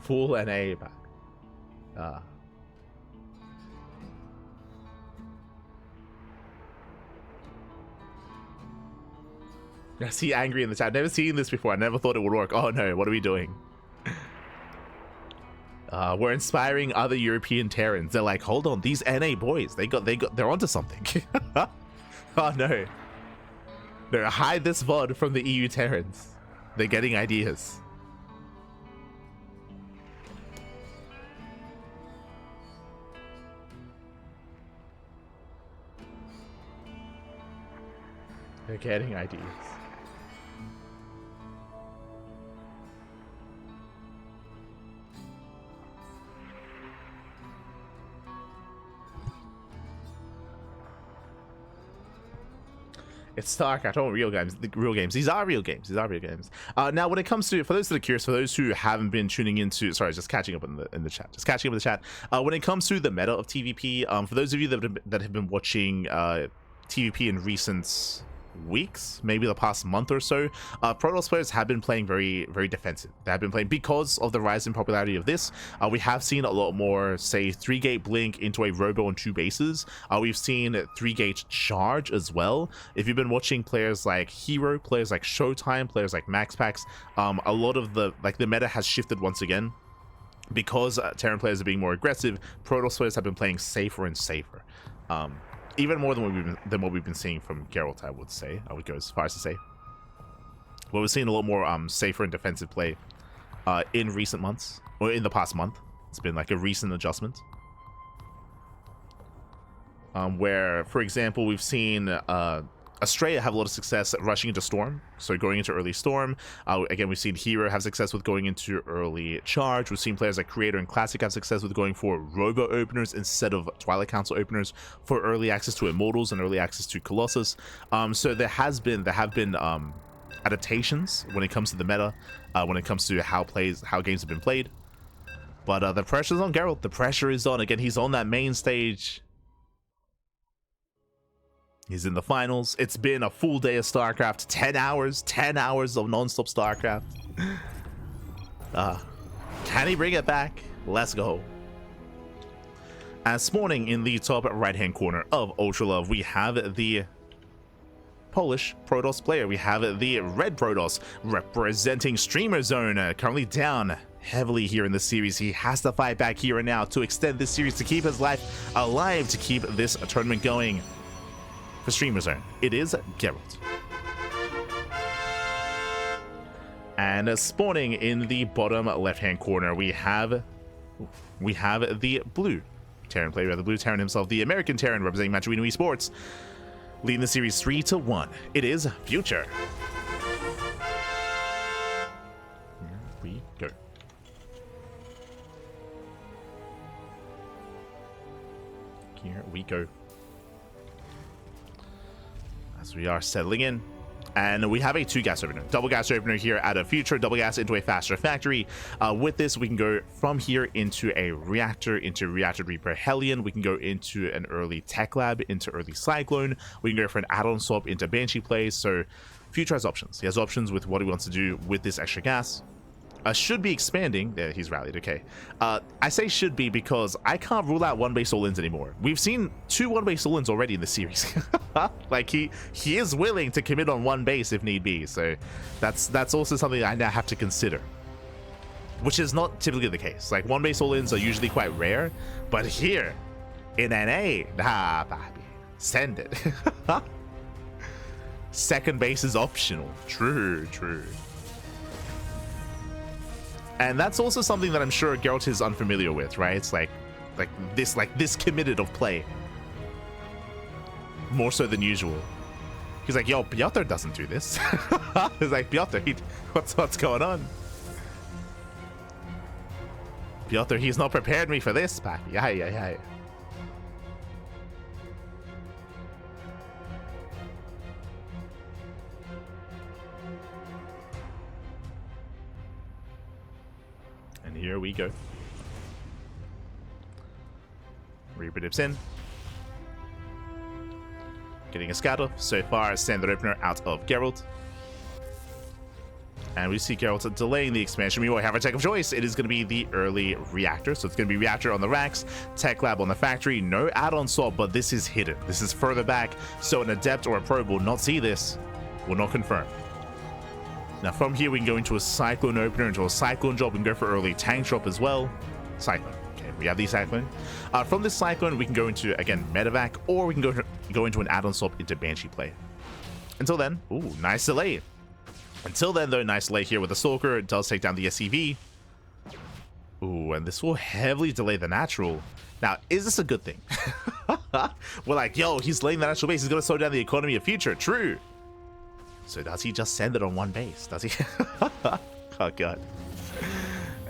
Full NA back. I see angry in the chat. I've never seen this before. I never thought it would work. Oh no, what are we doing? We're inspiring other European Terrans. They're like, hold on, these NA boys, they're onto something. Oh no. No, hide this VOD from the EU Terrans. They're getting ideas. They're getting ideas. It's StarCraft, all real games. Real games. These are real games. These are real games. Now, when it comes to, for those that are curious, for those who haven't been tuning into, sorry, just catching up in the chat. Just catching up in the chat. When it comes to the meta of TvP, for those of you that have been watching TvP in recent weeks, maybe the past month or so, Protoss players have been playing very, very defensive. They have been playing, because of the rise in popularity of this, we have seen a lot more, say, 3-gate blink into a robo on 2 bases. We've seen 3-gate charge as well. If you've been watching players like Hero, players like Showtime, players like MaxPax, a lot of the meta has shifted once again. Because Terran players are being more aggressive, Protoss players have been playing safer and safer. Even more than what we've been seeing from Gerald, I would say. I would go as far as to say. But we're seeing a lot more safer and defensive play in recent months, or in the past month. It's been like a recent adjustment. Where, for example, we've seen Australia have a lot of success rushing into Storm, so going into early Storm. Again, we've seen Hero have success with going into early Charge. We've seen players like Creator and Classic have success with going for Robo openers instead of Twilight Council openers for early access to Immortals and early access to Colossus. So there have been adaptations when it comes to the meta, when it comes to how games have been played. But the pressure's on Gerald. The pressure is on. Again, he's on that main stage. He's in the finals. It's been a full day of StarCraft. 10 hours of non-stop StarCraft. Can he bring it back? Let's go. And spawning in the top right-hand corner of Ultra Love, we have the Polish Protoss player. We have the red Protoss representing Streamer Zone, currently down heavily here in the series. He has to fight back here and now to extend this series, to keep his life alive, to keep this tournament going. For Streamer Zone, it is Gerald. And spawning in the bottom left-hand corner, we have the blue Terran player, the blue Terran himself, the American Terran representing Machuino Esports, leading the series 3-1. It is Future. Here we go. Here we go. As we are settling in, and we have a 2-gas opener, double gas opener here at a Future, double gas into a faster factory. With this, we can go from here into a reactor, into reactor reaper Hellion. We can go into an early tech lab, into early Cyclone. We can go for an add-on swap into Banshee plays. So Future has options. He has options with what he wants to do with this extra gas. Should be expanding. There, he's rallied. Okay. I say should be because I can't rule out 1-base all-ins anymore. We've seen 2 1-base all-ins already in the series. Like he is willing to commit on 1 base if need be. So that's also something I now have to consider. which is not typically the case. Like, one base all-ins are usually quite rare, but here in NA, nah, baby, send it. Second base is optional. True, true. And that's also something that I'm sure Gerald is unfamiliar with, right? It's like this committed of play. More so than usual. He's like, yo, Piotr doesn't do this. He's like, Piotr, what's going on? Piotr, he's not prepared me for this, papi. Yeah. And here we go. Reaper dips in. Getting a scatter. So far, standard opener out of Gerald. And we see Gerald delaying the expansion. We will have a tech of choice. It is going to be the early reactor. So it's going to be reactor on the racks, tech lab on the factory. No add-on swap, but this is hidden. This is further back. So an adept or a probe will not see this. Will not confirm. Now from here, we can go into a cyclone opener, into a cyclone drop, and go for early tank drop as well. Cyclone. Okay, we have the cyclone. From this cyclone, we can go into, again, medevac, or we can go into an add-on swap into Banshee play. Until then, ooh, nice delay. Until then, though, nice delay here with the Stalker. It does take down the SCV. Ooh, and this will heavily delay the natural. Now, is this a good thing? We're like, yo, he's laying the natural base. He's going to slow down the economy of future. True. So does he just send it on one base? Does he? Oh, God.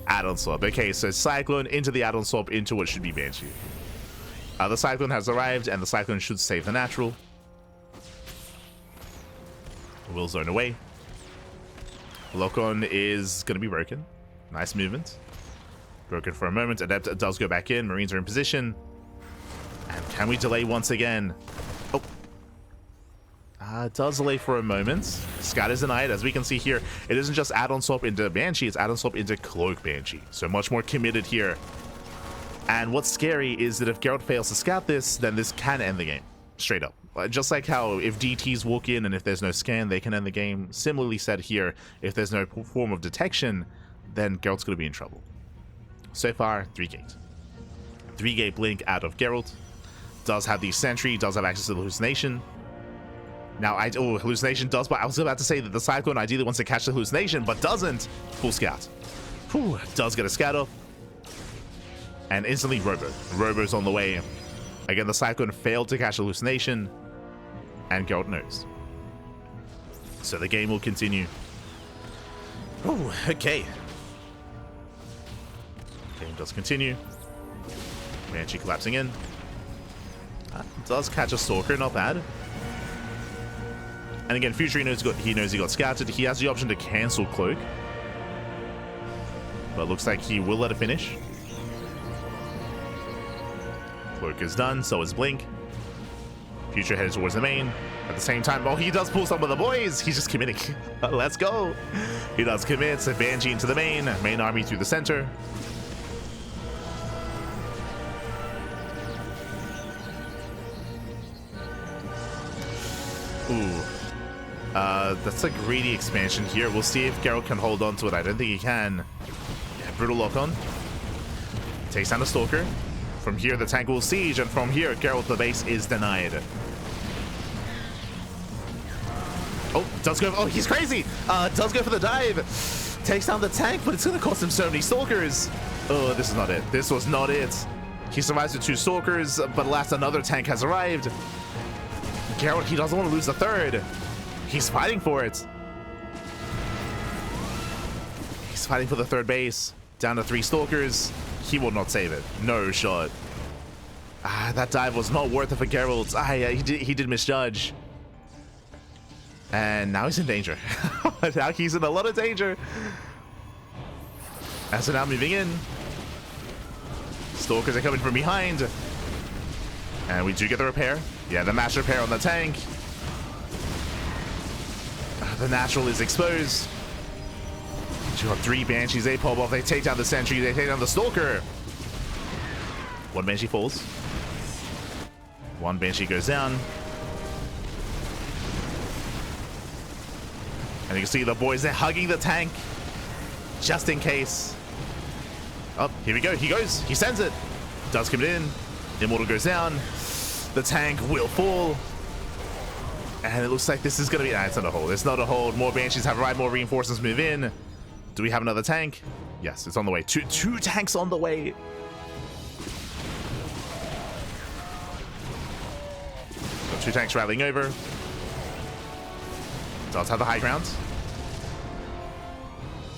Add-on swap. Okay, so Cyclone into the add-on swap into what should be Banshee. The Cyclone has arrived, and the Cyclone should save the natural. Will zone away. Lock-on is going to be broken. Nice movement. Broken for a moment. Adept does go back in. Marines are in position. And can we delay once again? Oh. It does delay for a moment. Scout is denied. As we can see here, it isn't just add-on swap into Banshee, it's add-on swap into Cloak Banshee. So much more committed here. And what's scary is that if Gerald fails to scout this, then this can end the game. Straight up. Just like how if DTs walk in and if there's no scan, they can end the game. Similarly said here, if there's no form of detection, then Gerald's going to be in trouble. So far, 3-gate. 3-gate blink out of Gerald. Does have the sentry, does have access to the hallucination. Now, hallucination does, but I was about to say that the Cyclone ideally wants to catch the hallucination, but doesn't. Full scout. Whew, does get a scout off. And instantly Robo. Robo's on the way. Again, the Cyclone failed to catch hallucination. And Gerald knows. So the game will continue. Oh, okay. Game does continue. Banshee collapsing in. Does catch a Stalker, not bad. And again, Future, he knows he got scouted. He has the option to cancel Cloak. But it looks like he will let it finish. Cloak is done, so is Blink. Future heads towards the main. At the same time, oh, he does pull some of the boys. He's just committing. Let's go. He does commit. So Banshee into the main army through the center. Ooh. That's a greedy expansion here. We'll see if Gerald can hold on to it. I don't think he can. Yeah, brutal lock-on. Takes down the Stalker. From here, the tank will siege, and from here, Gerald, the base is denied. Oh, does go. Oh, he's crazy. Does go for the dive. Takes down the tank, but it's going to cost him so many Stalkers. Oh, this is not it. This was not it. He survives with 2 Stalkers, but last another tank has arrived. Gerald, he doesn't want to lose the third. He's fighting for it. He's fighting for the third base. Down to 3 Stalkers. He will not save it. No shot. That dive was not worth it for Gerald. He did misjudge. And now he's in danger. Now he's in a lot of danger. And so now moving in. Stalkers are coming from behind. And we do get the repair. Yeah, the mass repair on the tank. The natural is exposed. You have 3 Banshees. They pop off. They take down the sentry. They take down the Stalker. 1 Banshee falls. 1 Banshee goes down. And you can see the boys, they're hugging the tank. Just in case. Oh, here we go. He goes. He sends it. Does come in. Immortal goes down. The tank will fall. And it looks like this is going to be... Nah, it's not a hold. It's not a hold. More Banshees have arrived. More reinforcements move in. Do we have another tank? Yes, it's on the way. Two tanks on the way. Got 2 tanks rattling over. Does have the high ground.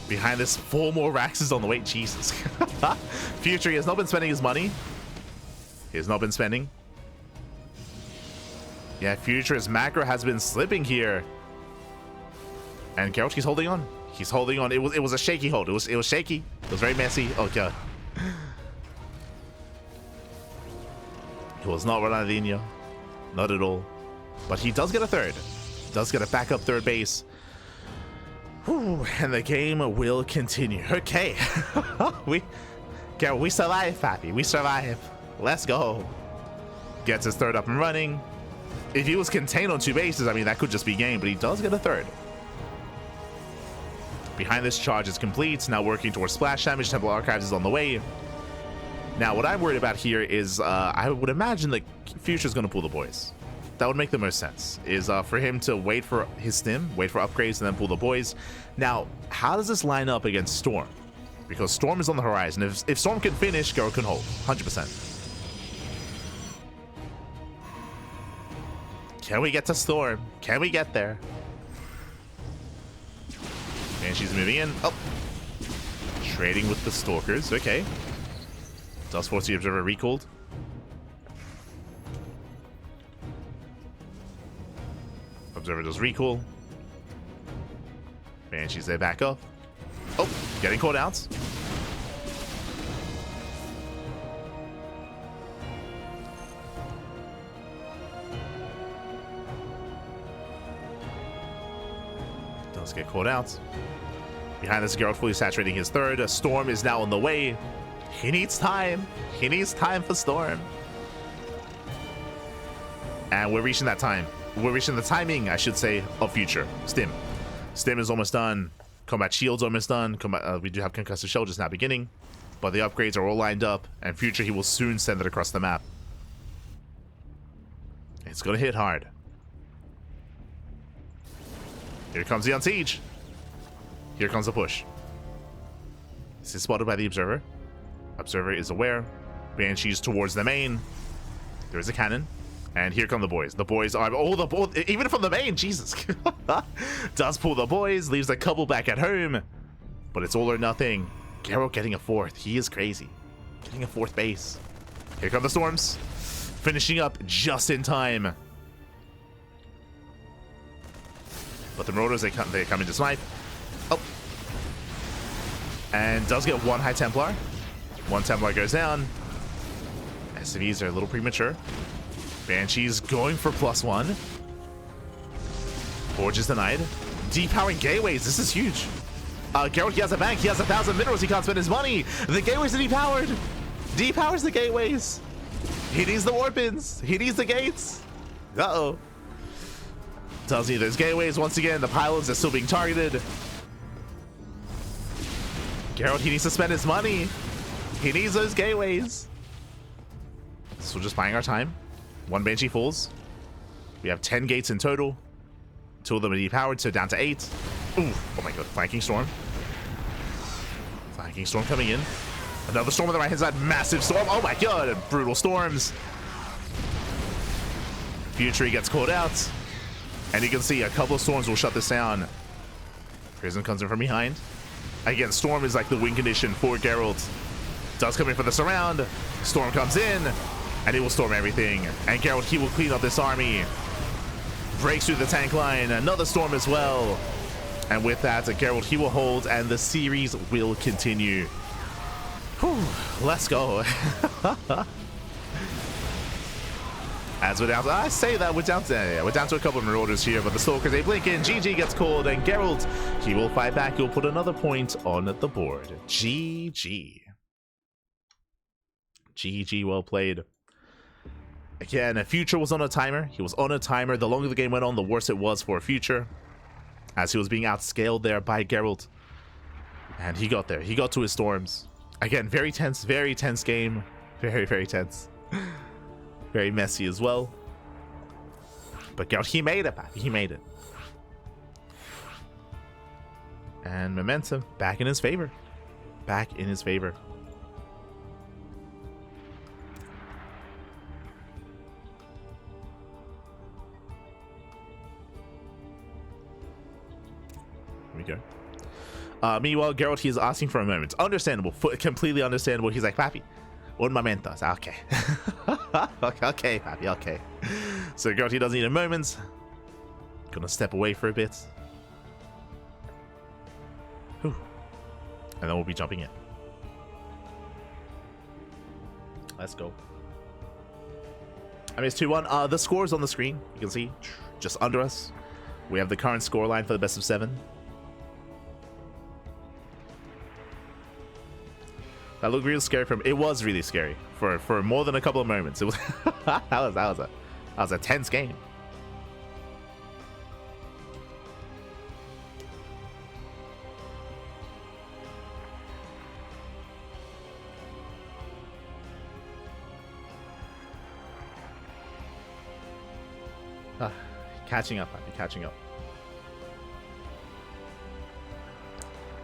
Behind this, 4 more Raxes on the way. Jesus. Future, he has not been spending his money. He has not been spending. Yeah, Future's macro has been slipping here. And Gerald, he's holding on. He's holding on. It was a shaky hold. It was shaky. It was very messy. Oh god. It was not Ronaldinho. Not at all. But he does get a third. Does get a backup third base. Whew, and the game will continue. Okay. we survive, Pappy. We survive. Let's go. Gets his third up and running. If he was contained on 2 bases, I mean, that could just be game, but he does get a third. Behind this, charge is complete. Now working towards splash damage. Temple Archives is on the way. Now, what I'm worried about here is I would imagine that Future's going to pull the boys. That would make the most sense, is for him to wait for his stim, wait for upgrades, and then pull the boys. Now, how does this line up against Storm? Because Storm is on the horizon. If Storm can finish, Gerald can hold, 100%. Can we get to Storm? Can we get there? And she's moving in. Oh. Trading with the Stalkers. Okay. Does force the Observer recalled. Observer does recall. Banshees there back up. Oh, getting caught out. Does get caught out. Behind this, Gerald fully saturating his third. A Storm is now on the way. He needs time. He needs time for Storm. And we're reaching that time. We're reaching the timing, I should say, of Future. Stim. Stim is almost done. Combat Shield's almost done. We do have Concussive Shell just now beginning. But the upgrades are all lined up. And Future, he will soon send it across the map. It's going to hit hard. Here comes the Unsiege. Here comes the push. This is spotted by the Observer. Observer is aware. Banshees towards the main. There's a cannon. And here come the boys. The boys are... Oh, even from the main. Jesus. Does pull the boys. Leaves a couple back at home. But it's all or nothing. Gerald getting a 4th. He is crazy. Getting a 4th base. Here come the Storms. Finishing up just in time. But the Marauders, they come into snipe. Oh. And does get 1 High Templar. 1 Templar goes down. SCVs are a little premature. Banshee's going for +1. Forge is denied. Depowering gateways. This is huge. Gerald, he has a bank. He has 1,000 minerals. He can't spend his money. The gateways are depowered. Depowers the gateways. He needs the warp-ins. He needs the gates. Uh-oh. Does need those gateways. Once again, the pylons are still being targeted. Gerald, he needs to spend his money. He needs those gateways. So we're just buying our time. 1 Banshee falls. We have 10 gates in total. 2 of them are depowered, so down to 8. Ooh, oh my god, flanking Storm. Flanking Storm coming in. Another Storm on the right hand side. Massive Storm. Oh my god, brutal Storms. Future, he gets caught out. And you can see a couple of Storms will shut this down. Prism comes in from behind. Again, Storm is like the win condition for Gerald. Does come in for the surround. Storm comes in. And he will storm everything. And Gerald, he will clean up this army. Breaks through the tank line. Another Storm as well. And with that, Gerald, he will hold. And the series will continue. Whew, let's go. As we're down to, I say that, we're down to a couple of Marauders here. But the Stalkers, they blink in. GG gets called. And Gerald, he will fight back. He'll put another point on the board. GG. GG, well played. Again, Future was on a timer. He was on a timer. The longer the game went on, the worse it was for Future, as he was being outscaled there by Gerald. And he got there. He got to his Storms. Again, very tense game. Very, very tense. Very messy as well. But Gerald, he made it, Pappy. He made it. And momentum back in his favor. Back in his favor. Here we go. Meanwhile, Gerald, he's asking for a moment. Understandable. Completely understandable. He's like, Pappy, un momento. Okay. Okay, Pappy. Okay. So Gerald, he does need a moment. Gonna step away for a bit. Whew. And then we'll be jumping in. Let's go. I mean, it's 2-1. The score is on the screen. You can see just under us. We have the current score line for the best of 7. That looked real scary from. It was really scary for more than a couple of moments. It was that was a tense game. Catching up, Pappy, catching up.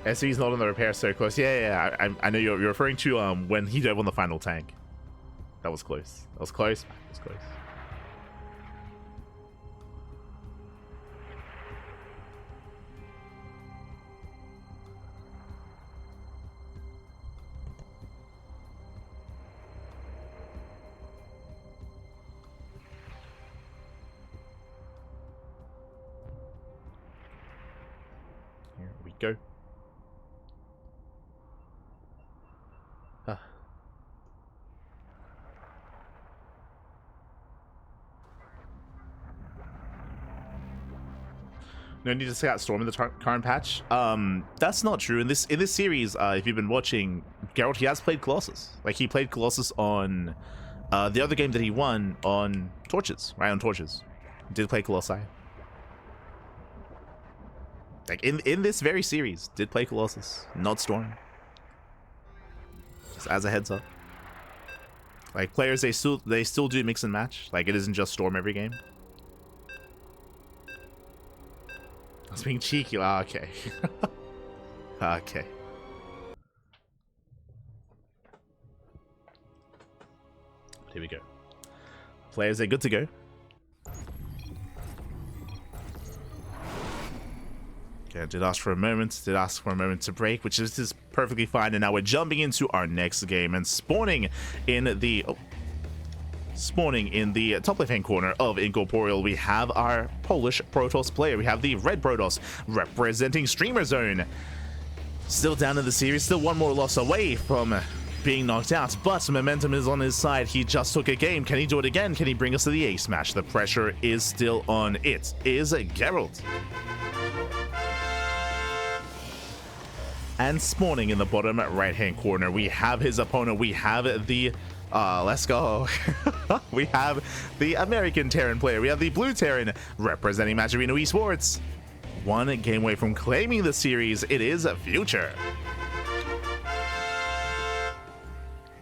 SC's not on the repair so close. Yeah. I know you're referring to when he dove on the final tank. That was close. That was close. That was close. Here we go. No need to scout Storm in the current patch. That's not true. In this series, if you've been watching, Gerald, he has played Colossus. Like, he played Colossus on the other game that he won on Torches, right? On Torches. Did play Colossi. Like, in this very series, did play Colossus, not Storm. Just as a heads up. Like, players, they still do mix and match. Like, it isn't just Storm every game. I was being cheeky. Oh, okay. Okay. Here we go. Players are good to go. Okay, did ask for a moment to break, which is perfectly fine. And now we're jumping into our next game and spawning in the top left-hand corner of Incorporeal, we have our Polish Protoss player. We have the Red Protoss representing Streamer Zone. Still down in the series, still one more loss away from being knocked out, but momentum is on his side. He just took a game. Can he do it again? Can he bring us to the ace match? The pressure is still on. It is Gerald. And spawning in the bottom right-hand corner, we have his opponent. We have the let's go. We have the American Terran player. We have the Blue Terran representing Match Arena Esports. One game away from claiming the series. It is Future.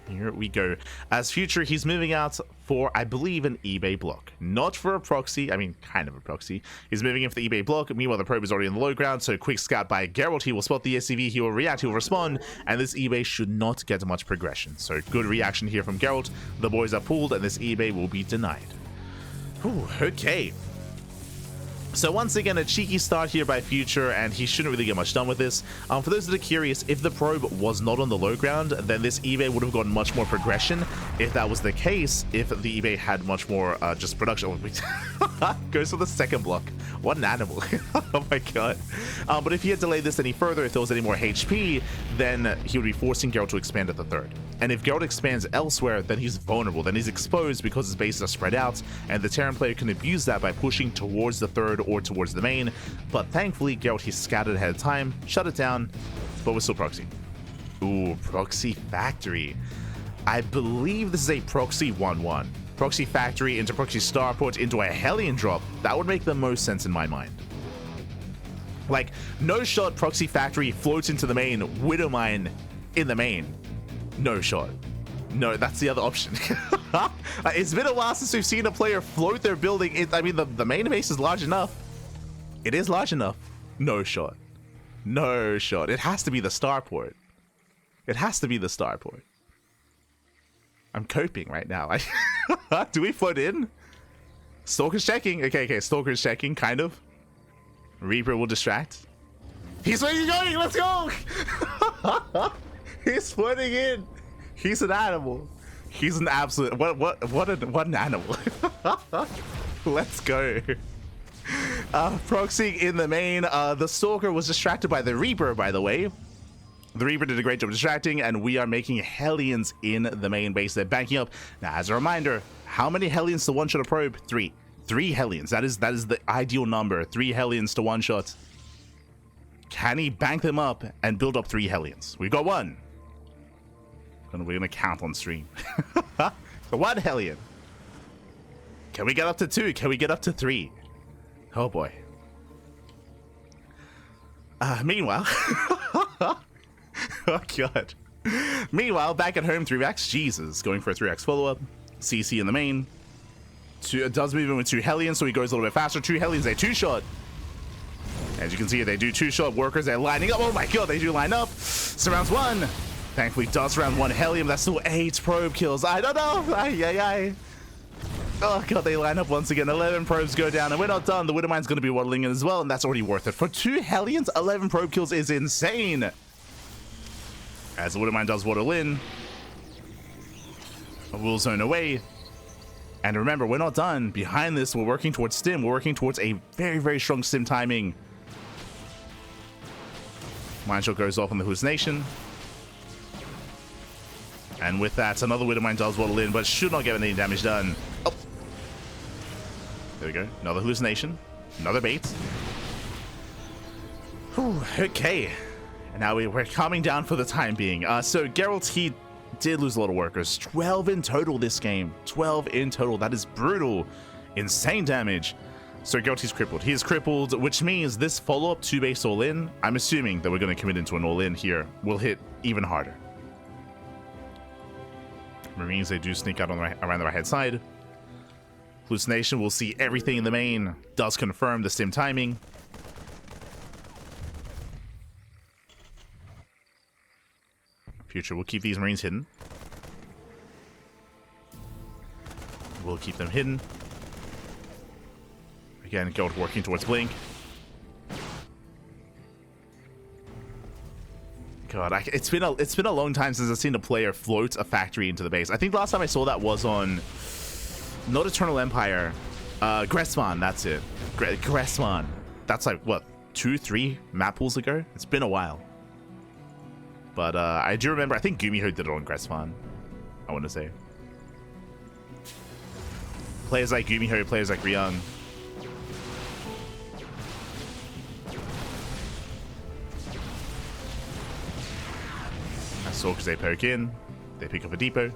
Here we go. As Future, he's moving out for, I believe, an eBay block. Not for a proxy. I mean, kind of a proxy. He's moving in for the eBay block. Meanwhile, the probe is already on the low ground, so quick scout by Gerald. He will spot the SCV, he will react, he will respond, and this eBay should not get much progression. So good reaction here from Gerald. The boys are pulled, and this eBay will be denied. Whew, okay. So once again, a cheeky start here by Future, and he shouldn't really get much done with this. For those that are curious, if the probe was not on the low ground, then this eBay would have gotten much more progression. If that was the case, if the eBay had much more just production. Goes for the second block. What an animal. Oh my god. But if he had delayed this any further, if there was any more HP, then he would be forcing Gerald to expand at the third. And if Gerald expands elsewhere, then he's vulnerable. Then he's exposed because his bases are spread out, and the Terran player can abuse that by pushing towards the third or towards the main. But thankfully, Gerald, he scattered ahead of time, shut it down, but we're still proxy. Ooh, Proxy Factory. I believe this is a Proxy 1-1. Proxy Factory into Proxy Starport into a Hellion drop. That would make the most sense in my mind. Like, no shot Proxy Factory floats into the main, Widowmine in the main. No shot. No, that's the other option. It's been a while since we've seen a player float their building. I mean, the main base is large enough. It is large enough. No shot. No shot. It has to be the starport. It has to be the starport. I'm coping right now. Do we float in? Stalker's checking. Okay, Stalker's checking, kind of. Reaper will distract. He's where he's going. Let's go. He's floating in. He's an animal. He's an absolute what an animal. Let's go. Proxying in the main. The Stalker was distracted by the Reaper, by the way. The Reaper did a great job distracting, and we are making Hellions in the main base. They're banking up. Now, as a reminder, how many Hellions to one-shot a probe? 3. 3 Hellions. That is the ideal number. 3 Hellions to one-shot. Can he bank them up and build up 3 Hellions? We've got 1. And we're gonna count on stream. 1 Hellion. Can we get up to 2? Can we get up to 3? Oh boy. Meanwhile, oh god. Meanwhile, back at home, 3x. Jesus, going for a 3x follow-up. CC in the main. It does move in with 2 Hellions, so he goes a little bit faster. 2 Hellions, they 2-shot. As you can see, they do 2-shot. Workers, they're lining up. Oh my god, they do line up. Surrounds 1. Thankfully, does round 1 Hellion. That's still 8 probe kills. I don't know. Oh god, they line up once again. 11 probes go down, and we're not done. The Widowmine's going to be waddling in as well, and that's already worth it. For 2 Hellions, 11 probe kills is insane. As the Widowmine does waddle in. We'll zone away. And remember, we're not done. Behind this, we're working towards stim. We're working towards a very, very strong stim timing. Mindshot goes off on the hallucination. And with that, another Widowmine does waddle in, but should not get any damage done. Oh. There we go. Another hallucination. Another bait. Whew, okay. And now we're calming down for the time being. So Gerald, he did lose a lot of workers. 12 in total this game. 12 in total. That is brutal. Insane damage. So Gerald, he's crippled. He is crippled, which means this follow-up 2-base all-in, I'm assuming that we're going to commit into an all-in here, will hit even harder. Marines, they do sneak out on around the right-hand side. Hallucination will see everything in the main. Does confirm the stim timing. Future will keep these Marines hidden. We'll keep them hidden. Again, Gerald working towards Blink. God, it's been a long time since I've seen a player float a factory into the base. I think the last time I saw that was on not Eternal Empire, Gressman. That's it, Gressman. That's like what, 2-3 map pools ago. It's been a while, but I do remember. I think Gumiho did it on Gressman. I want to say players like Gumiho, players like Ryung. Because they poke in, they pick up a depot.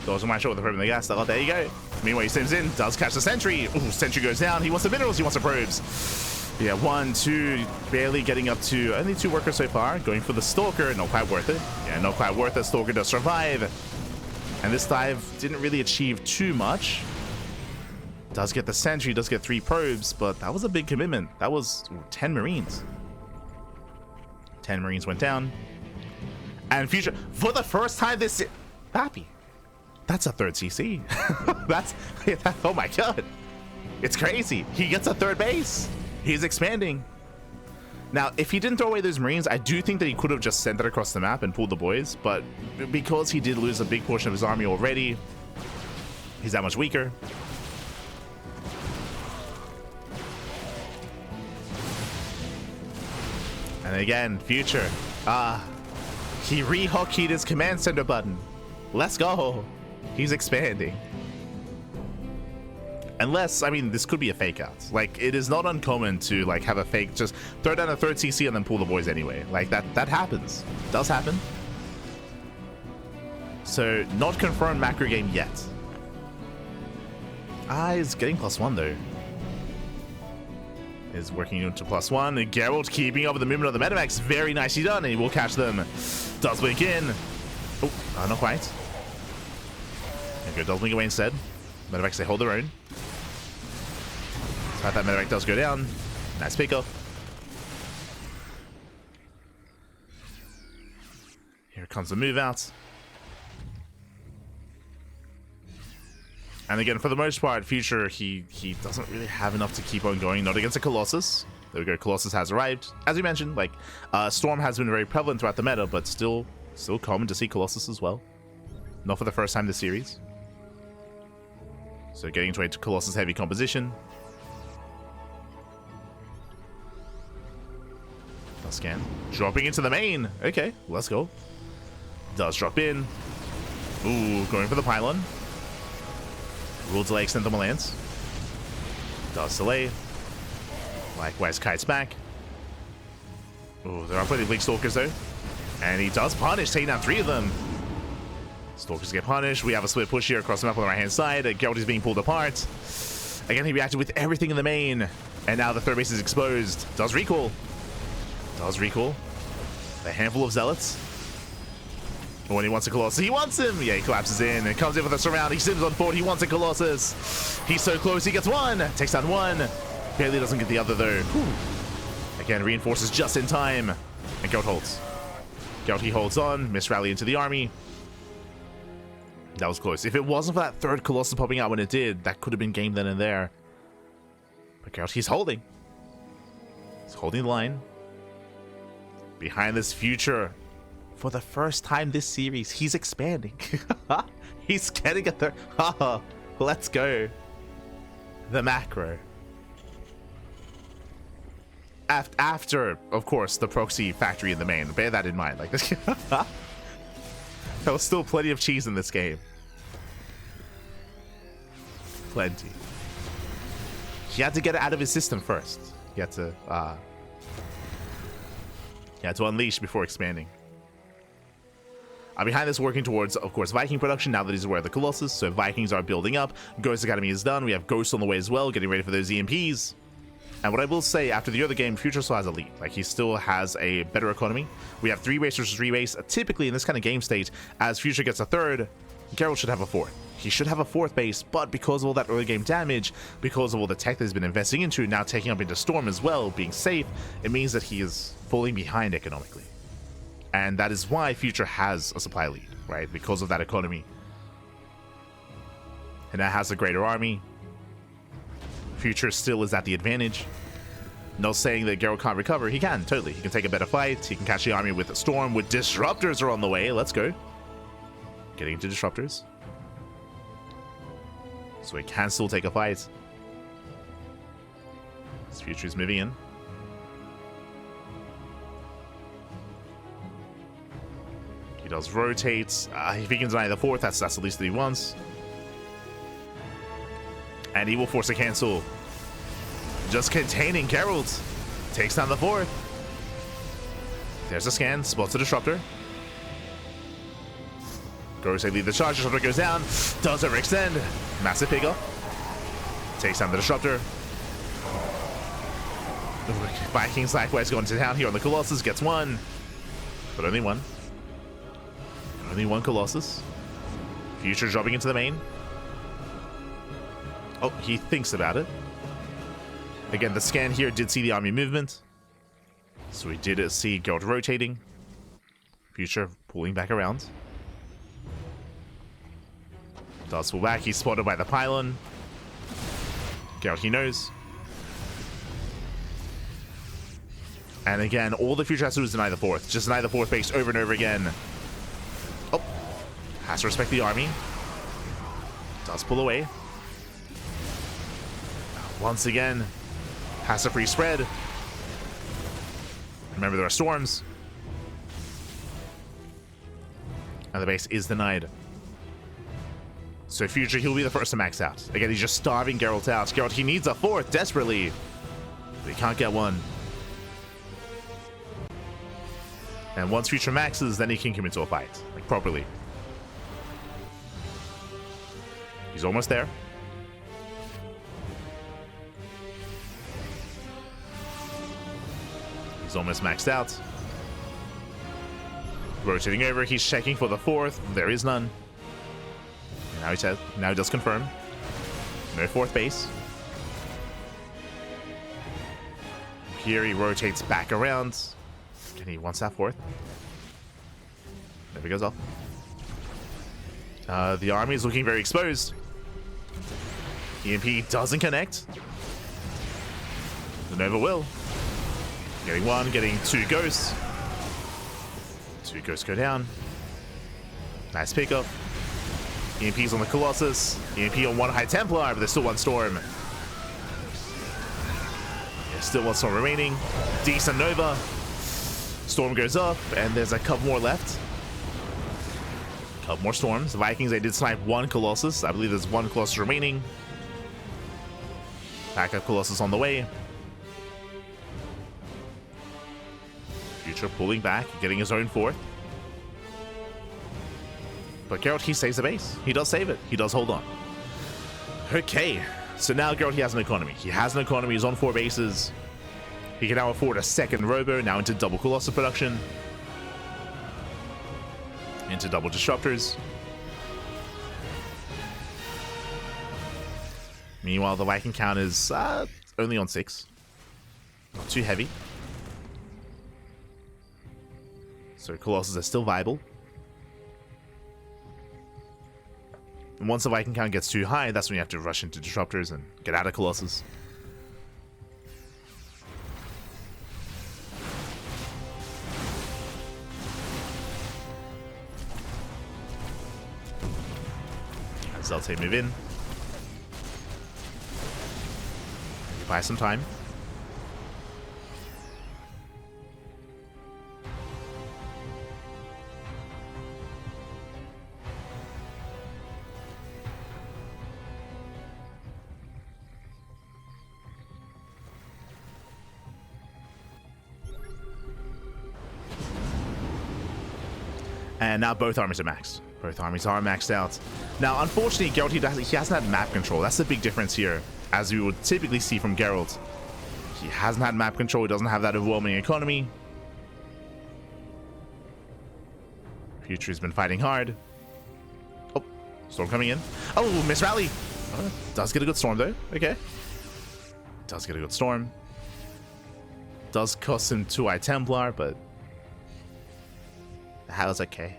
Doors on my shot with the probe in the gas. Oh, there you go. Meanwhile, he sends in, does catch the sentry. Ooh, sentry goes down. He wants the minerals, he wants the probes. Yeah, 1, 2, barely getting up to only 2 workers so far. Going for the Stalker, not quite worth it. Yeah, not quite worth it. Stalker does survive. And this dive didn't really achieve too much. Does get the sentry, does get 3 probes, but that was a big commitment. That was 10 Marines. 10 Marines went down. And Future, for the first time this... Pappy, that's a 3rd CC. Oh my god. It's crazy. He gets a 3rd base. He's expanding. Now, if he didn't throw away those Marines, I do think that he could have just sent it across the map and pulled the boys, but because he did lose a big portion of his army already, he's that much weaker. And again, Future, he re-hotkeeyed his command center button. Let's go. He's expanding. Unless, I mean, this could be a fake out. Like, it is not uncommon to like have a fake, just throw down a 3rd CC and then pull the boys anyway. Like that happens. Does happen. So not confirmed macro game yet. He's getting +1 though. Is working into +1. And Gerald keeping up with the movement of the Medivacs. Very nicely done, and he will catch them. Does blink in. Oh, not quite. There you go, does blink away instead. Medivacs, they hold their own. So that Medivac does go down. Nice pick up. Here comes the move out. And again, for the most part, Future, he doesn't really have enough to keep on going. Not against a Colossus. There we go, Colossus has arrived. As we mentioned, like, Storm has been very prevalent throughout the meta, but still common to see Colossus as well. Not for the first time this series. So getting into a Colossus heavy composition. Does scan. Dropping into the main. Okay, let's go. Does drop in. Ooh, going for the pylon. Will delay extend thermal lance. Does delay. Likewise kites back. Ooh, there are plenty of Blink Stalkers though. And he does punish, taking down 3 of them. Stalkers get punished. We have a split push here across the map on the right hand side. Gerald is being pulled apart. Again, he reacted with everything in the main. And now the third base is exposed. Does recall. Does recall. A handful of zealots. When he wants a Colossus, he wants him! Yeah, he collapses in and comes in with a surround. He sims on forward, he wants a Colossus. He's so close, he gets 1. Takes down 1. Barely doesn't get the other though. Whew. Again, reinforces just in time. And Gerald holds. Gerald, he holds on. Miss rally into the army. That was close. If it wasn't for that third Colossus popping out when it did, that could have been game then and there. But Gerald, he's holding. He's holding the line. Behind this Future. For the first time this series, he's expanding. He's getting a third. Let's go. The macro. After, of course, the proxy factory in the main. Bear that in mind. Like this. There was still plenty of cheese in this game. Plenty. He had to get it out of his system first. He had to unleash before expanding. Behind this, working towards, of course, Viking production now that he's aware of the Colossus. So Vikings are building up. Ghost Academy is done. We have Ghost on the way as well, getting ready for those EMPs. And what I will say, after the other game, Future still has a lead. Like, he still has a better economy. We have 3 base versus 3 base. Typically, in this kind of game state, as Future gets a 3rd, Gerald should have a 4th. He should have a 4th base, but because of all that early game damage, because of all the tech that he's been investing into, now taking up into Storm as well, being safe, it means that he is falling behind economically. And that is why Future has a supply lead, right? Because of that economy. And now has a greater army. Future still is at the advantage. No saying that Gerald can't recover. He can, totally. He can take a better fight. He can catch the army with a Storm. With Disruptors are on the way. Let's go. Getting into Disruptors. So he can still take a fight. This Future is moving in. He does rotate. If he can deny the 4th, that's the least that he wants. And he will force a cancel. Just containing Gerald. Takes down the 4th. There's a scan. Spots a Disruptor. Goes to lead the charge. Disruptor goes down. Does overextend. Massive pickup. Takes down the Disruptor. Vikings likewise going to town here on the Colossus. Gets 1. But only 1. Only 1 Colossus. Future dropping into the main. Oh, he thinks about it. Again, the scan here did see the army movement. So we did see Gerald rotating. Future pulling back around. Does pull back. He's spotted by the pylon. Gerald, he knows. And again, all the Future has to do is deny the 4th. Just deny the 4th base over and over again. Oh. Has to respect the army. Does pull away. Once again, has to free spread. Remember, there are storms. And the base is denied. So Future, he'll be the first to max out. Again, he's just starving Gerald out. Gerald, he needs a 4th desperately. But he can't get 1. And once Future maxes, then he can commit to a fight. Like, properly. He's almost there. He's almost maxed out. Rotating over, he's checking for the fourth. There is none. And now he does confirm. No fourth base. Here he rotates back around. And he wants that fourth. There he goes off. The army is looking very exposed. EMP doesn't connect. The Nova will. Getting one, getting two ghosts. Two ghosts go down. Nice pickup. EMP's on the Colossus. EMP on one High Templar, but there's still one Storm. There's still one Storm remaining. Decent Nova. Storm goes up, and there's a couple more left. Couple more Storms. The Vikings, they did snipe one Colossus. I believe there's one Colossus remaining. Backup Colossus on the way. Future pulling back, getting his own fourth. But Gerald, he saves the base. He does save it. He does hold on. Okay, so now Gerald, he has an economy. He has an economy. He's on 4 bases. He can now afford a second Robo, now into double Colossus production. Into double Disruptors. Meanwhile, the Viking count is only on 6. Not too heavy. So Colossus are still viable. And once the Viking count gets too high, that's when you have to rush into Disruptors and get out of Colossus. As Zelte move in. Buy some time. And now both armies are maxed. Both armies are maxed out. Now, unfortunately, Gerald, he hasn't had map control. That's the big difference here, as we would typically see from Gerald. He hasn't had map control. He doesn't have that overwhelming economy. Future has been fighting hard. Oh, Storm coming in. Oh, miss rally. Does get a good Storm, though. Okay. Does get a good Storm. Does cost him 2 High Templar, but how's okay.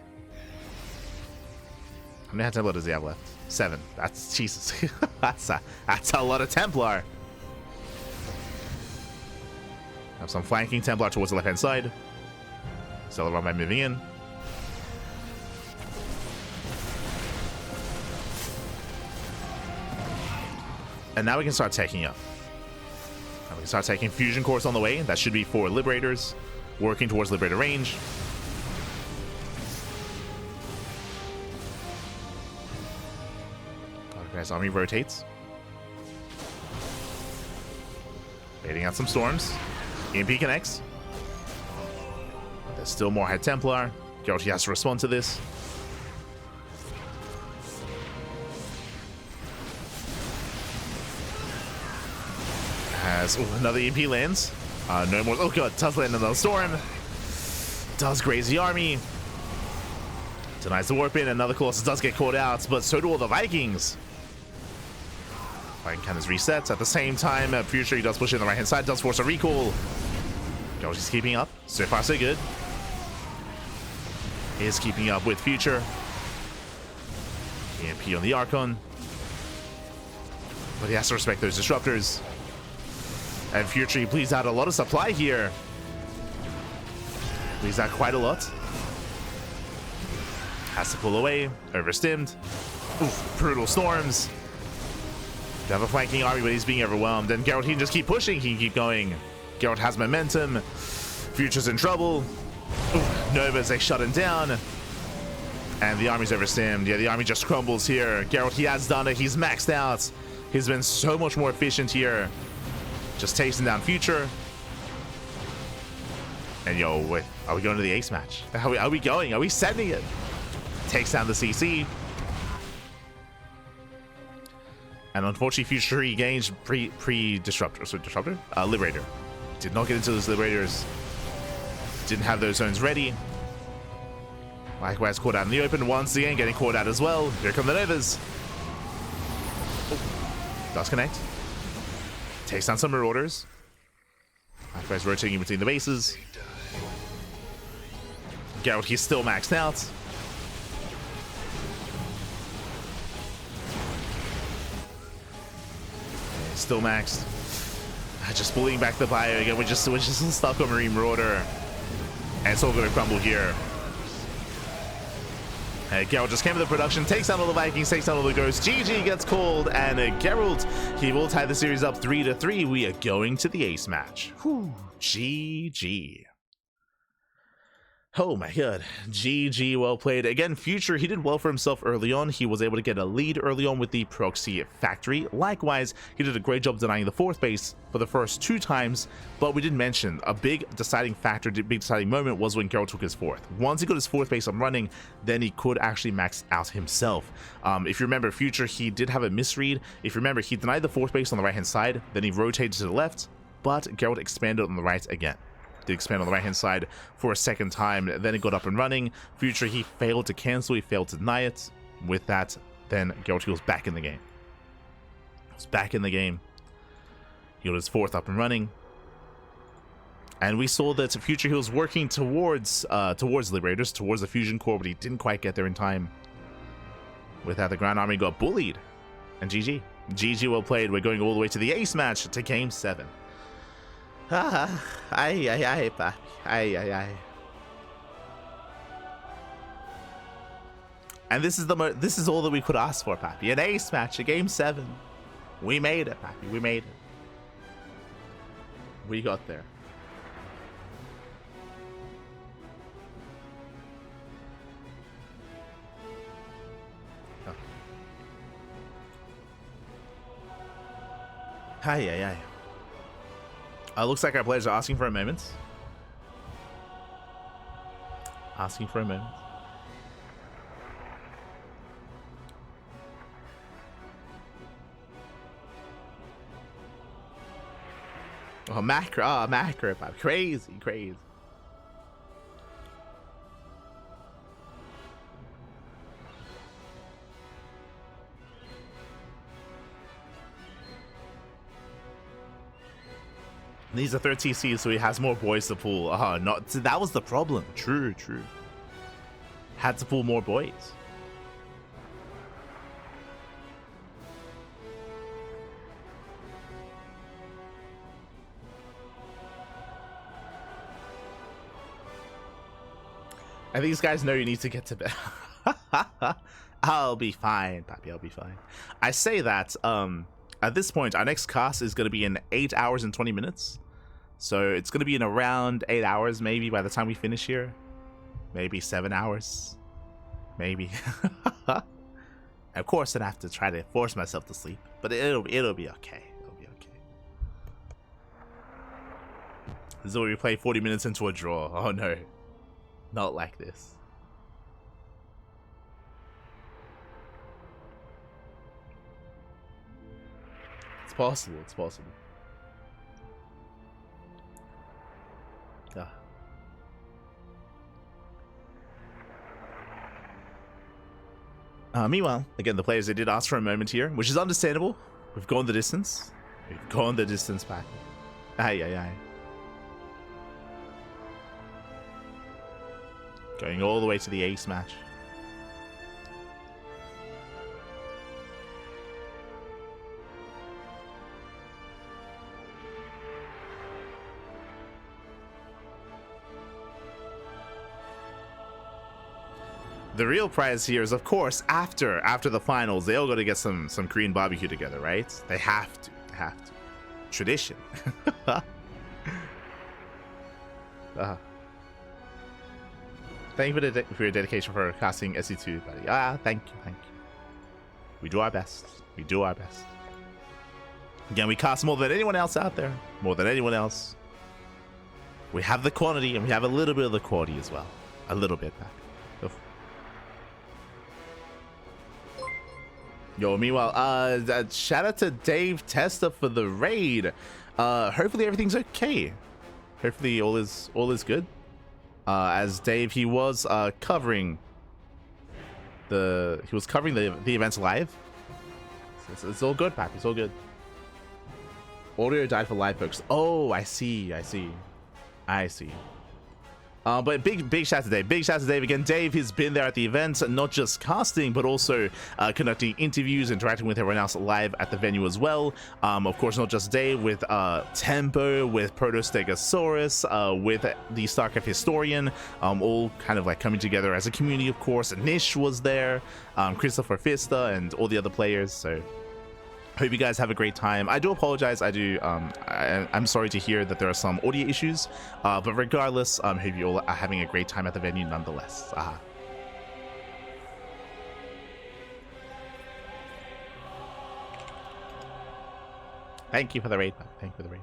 How many High Templar does he have left? 7. That's Jesus. that's a lot of Templar. Have some flanking Templar towards the left-hand side. Sell around by moving in. And now we can start taking up. Now we can start taking fusion cores on the way. That should be 4 Liberators, working towards Liberator range. Organized army rotates. Baiting out some storms. EMP connects. There's still more High Templar. Gerald, he has to respond to this. As another EMP lands. No more. Oh god, does land another storm. Does graze the army. Denies the warp in. Another Colossus does get caught out, but so do all the Vikings. Viking count is reset. At the same time, Future, he does push in the right hand side, does force a recall. Gerald is keeping up. So far, so good. He is keeping up with Future. EMP on the Archon. But he has to respect those disruptors. And Future, he bleeds out a lot of supply here. Bleeds out quite a lot. Has to pull away. Overstimmed. Oof, brutal storms. You have a flanking army, but he's being overwhelmed. And Gerald, he can just keep pushing. He can keep going. Gerald has momentum. Future's in trouble. Oof, Novas, they shut him down. And the army's overstimmed. Yeah, the army just crumbles here. Gerald, he has done it. He's maxed out. He's been so much more efficient here. Just tasting down Future. And yo, wait, are we going to the ace match? Are we going? Are we sending it? Takes down the CC. And unfortunately, Future regains pre-disruptor. So disruptor? Liberator. Did not get into those Liberators. Didn't have those zones ready. Likewise, caught out in the open once again, getting caught out as well. Here come the Novas. Oh, does connect. Takes down some Marauders. Likewise, rotating between the bases. Gerald, he's still maxed out. Still maxed. Just bullying back the bio again. We're just stuck on Marine Marauder. And it's all going to crumble here. Gerald just came with the production, takes down all the Vikings, takes down all the Ghosts. GG gets called, and Gerald, he will tie the series up 3-3. We are going to the ace match. Whew, GG. Oh my god, GG, well played. Again, Future, he did well for himself early on. He was able to get a lead early on with the proxy factory. Likewise, he did a great job denying the fourth base for the first 2 times, but we didn't mention a big deciding factor, big deciding moment was when Gerald took his fourth. Once he got his fourth base up running, then he could actually max out himself. If you remember, Future, he did have a misread. If you remember, he denied the fourth base on the right-hand side, then he rotated to the left, but Gerald expanded on the right again. Did expand on the right hand side for a second time, then it got up and running. Future, he failed to cancel, he failed to deny it. With that, then Gerald was back in the game. He was back in the game. He got his fourth up and running. And we saw that Future, he was working towards Liberators, towards the Fusion Core, but he didn't quite get there in time. With that, the Grand Army got bullied. And GG. GG, well played. We're going all the way to the ace match, to game 7. Papi. And this is all that we could ask for, Papi. An ace match, a game 7. We made it, Papi. We made it. We got there. Oh. Hi. Looks like our players are asking for a moment. Asking for a moment. Oh, macro, crazy. These are 3rd TCs, so he has more boys to pull. That was the problem. True. Had to pull more boys. And these guys know you need to get to bed. I'll be fine, Papi. I'll be fine. I say that, at this point, our next cast is going to be in 8 hours and 20 minutes. So it's going to be in around 8 hours, maybe, by the time we finish here. Maybe 7 hours. Maybe. Of course, I'd have to try to force myself to sleep. But it'll be okay. It'll be okay. This is where we play 40 minutes into a draw. Oh, no. Not like this. It's possible. Meanwhile, again, the players, they did ask for a moment here, which is understandable. We've gone the distance. Back. Aye. Going all the way to the ace match. The real prize here is, of course, after the finals, they all got to get some Korean barbecue together, right? They have to. Tradition. Thank you for your dedication for casting SE2, buddy. Thank you. We do our best. Again, we cast more than anyone else out there. More than anyone else. We have the quantity, and we have a little bit of the quality as well. A little bit, Papi. Yo, meanwhile, shout out to Dave Testa for the raid. Hopefully everything's okay. Hopefully all is good. As Dave, he was covering the events live. It's all good, Pat. It's all good. Audio died for live, folks. Oh, I see. But big shout to Dave. Big shout to Dave again. Dave has been there at the event, not just casting, but also conducting interviews, interacting with everyone else live at the venue as well. Of course, not just Dave, with Tempo, with Protostegosaurus, with the StarCraft historian, all kind of like coming together as a community, of course. Nish was there, Christopher Fista, and all the other players. So hope you guys have a great time. I do apologize. I'm sorry to hear that there are some audio issues, but regardless, hope you all are having a great time at the venue nonetheless. Thank you for the raid. Thank you for the raid.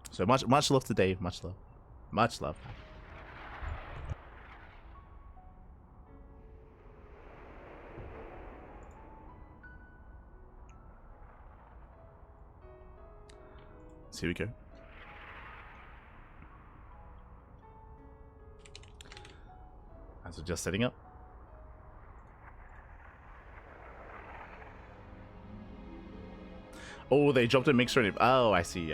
So much love to Dave. Much love. So here we go. As we're just setting up. Oh, they dropped a mixer in it. Oh, I see.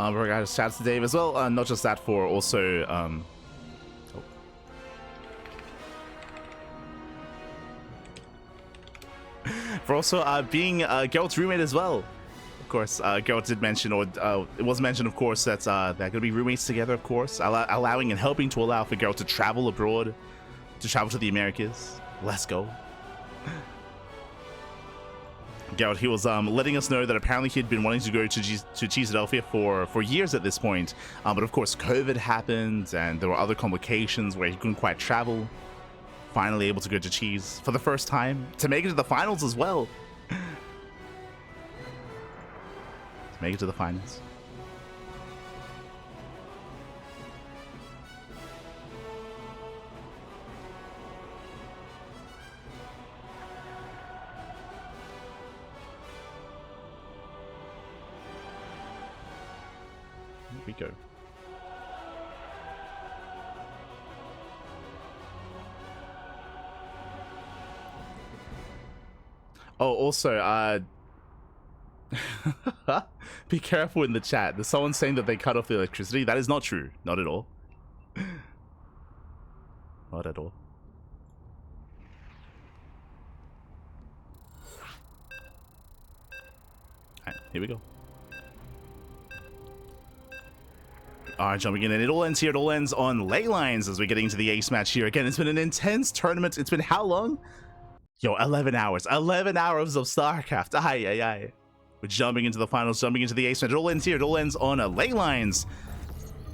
We got shouts to Dave as well. Not just that, for also for also being Gerald's roommate as well. Of course, Gerald did mention, or it was mentioned, of course, that they're gonna be roommates together. Of course, allowing and helping to allow for Gerald to travel abroad, to travel to the Americas. Let's go. Gerald, he was letting us know that apparently he'd been wanting to go to Cheeseadelphia for years at this point, but of course COVID happened and there were other complications where he couldn't quite travel. Finally able to go to Cheese for the first time, to make it to the finals as well. To make it to the finals. We go. Oh, also, be careful in the chat. There's someone saying that they cut off the electricity. That is not true. Not at all. Not at all. Alright, here we go. Alright, jumping in, and it all ends here. It all ends on ley lines as we're getting into the ace match here. Again, it's been an intense tournament. It's been how long? Yo, 11 hours. 11 hours of StarCraft. Aye. We're jumping into the finals, jumping into the ace match. It all ends here. It all ends on ley lines.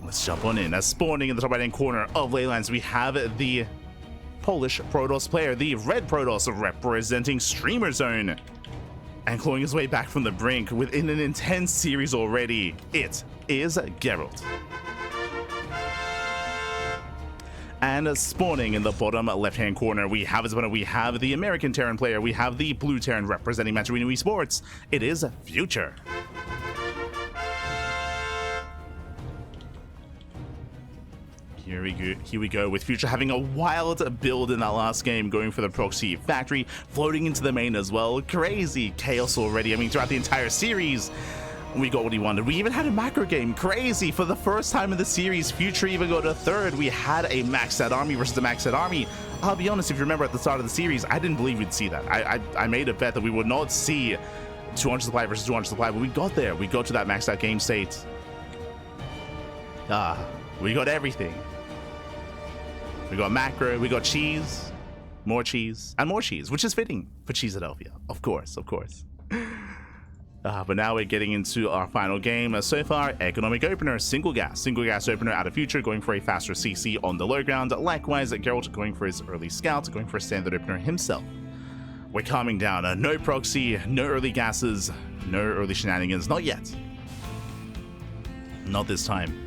Let's jump on in. As spawning in the top right-hand corner of ley lines, we have the Polish Protoss player, the red Protoss, representing Streamer Zone. And clawing his way back from the brink within an intense series already, it is Gerald. And spawning in the bottom left-hand corner, we have the American Terran player, we have the blue Terran representing Matcherino Esports. It is Future. Here we go with Future having a wild build in that last game, going for the proxy factory, floating into the main as well. Crazy chaos already. I mean, throughout the entire series, we got what he wanted. We even had a macro game. Crazy. For the first time in the series, Future even got a third. We had a maxed out army versus a maxed out army. I'll be honest, if you remember at the start of the series, I didn't believe we'd see that. I made a bet that we would not see 200 supply versus 200 supply, but we got there. We got to that maxed out game state. We got everything. We got macro, we got cheese, more cheese, and more cheese, which is fitting for Cheeseadelphia. Of course. But now we're getting into our final game. So far, economic opener, single gas opener out of Future, going for a faster CC on the low ground. Likewise, Gerald going for his early scout, going for a standard opener himself. We're calming down. No proxy, no early gases, no early shenanigans. Not yet. Not this time.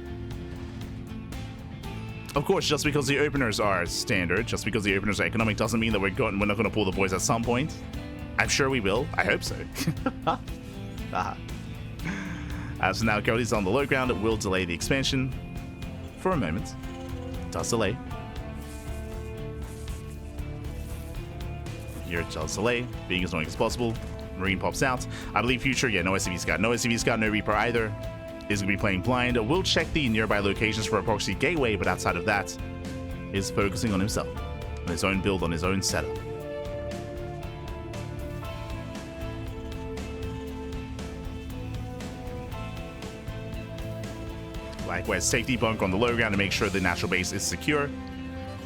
Of course, just because the openers are standard, just because the openers are economic, doesn't mean that we're not going to pull the boys at some point. I'm sure we will. I hope so. So now Gerald is on the low ground. It will delay the expansion for a moment. It does delay. Here it does delay, being as annoying as possible. Marine pops out. I believe Future, yeah, no SCV Scout. No SCV Scout, no Reaper either. Is going to be playing blind. We'll check the nearby locations for a proxy gateway, but outside of that, is focusing on himself, on his own build, on his own setup. Likewise, safety bunker on the low ground to make sure the natural base is secure,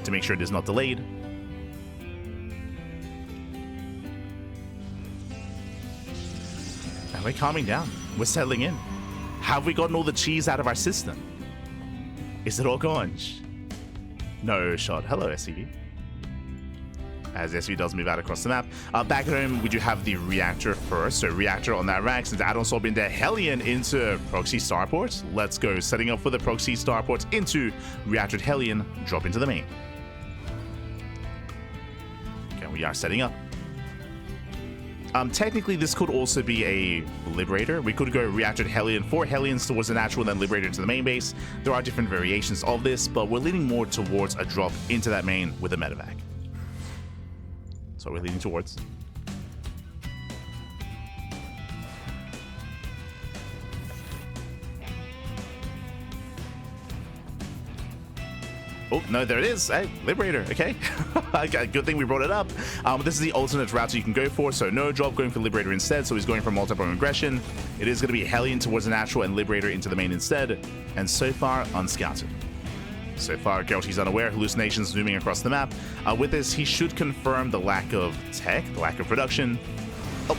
to make sure it is not delayed. And we're calming down. We're settling in. Have we gotten all the cheese out of our system? Is it all gone? No shot. Hello, SCV. As SCV does move out across the map. Back at home, we do have the reactor first. So reactor on that rack, since add-on swap into Hellion into proxy starport. Let's go. Setting up for the proxy starport into reactor Hellion. Drop into the main. Okay, we are setting up. Technically, this could also be a Liberator. We could go Reactor Hellion for Hellions towards the natural, then Liberator into the main base. There are different variations of this, but we're leaning more towards a drop into that main with a medevac. So we're leaning towards. Oh, no, there it is. Hey, Liberator. Okay. Good thing we brought it up. This is the alternate route you can go for. So no drop, going for Liberator instead. So he's going for multi-prone aggression. It is going to be Hellion towards the natural and Liberator into the main instead. And so far, unscouted. So far, Gerald, he's unaware. Hallucinations zooming across the map. With this, he should confirm the lack of tech, the lack of production. Oh.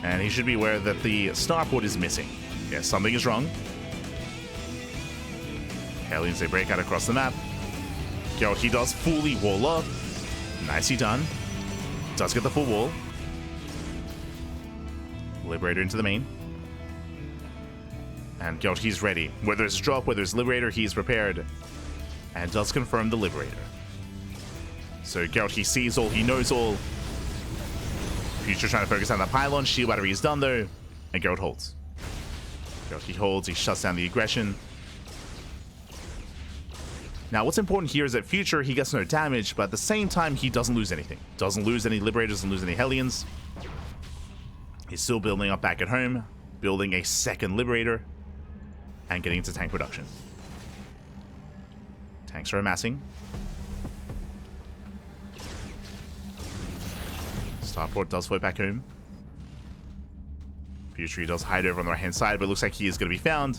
And he should be aware that the starport is missing. Yes, something is wrong. Hellions, they break out across the map. Gerald, he does fully wall up. Nicely done. Does get the full wall. Liberator into the main. And Gerald, he's ready. Whether it's drop, whether it's Liberator, he's prepared. And does confirm the Liberator. So Gerald, he sees all, he knows all. Future trying to focus on the pylon. Shield battery is done though. And Gerald holds. He holds, he shuts down the aggression. Now, what's important here is that Future, he gets no damage, but at the same time, he doesn't lose anything. Doesn't lose any Liberators, doesn't lose any Hellions. He's still building up back at home, building a second Liberator, and getting into tank production. Tanks are amassing. Starport does float back home. Future, he does hide over on the right-hand side, but it looks like he is going to be found.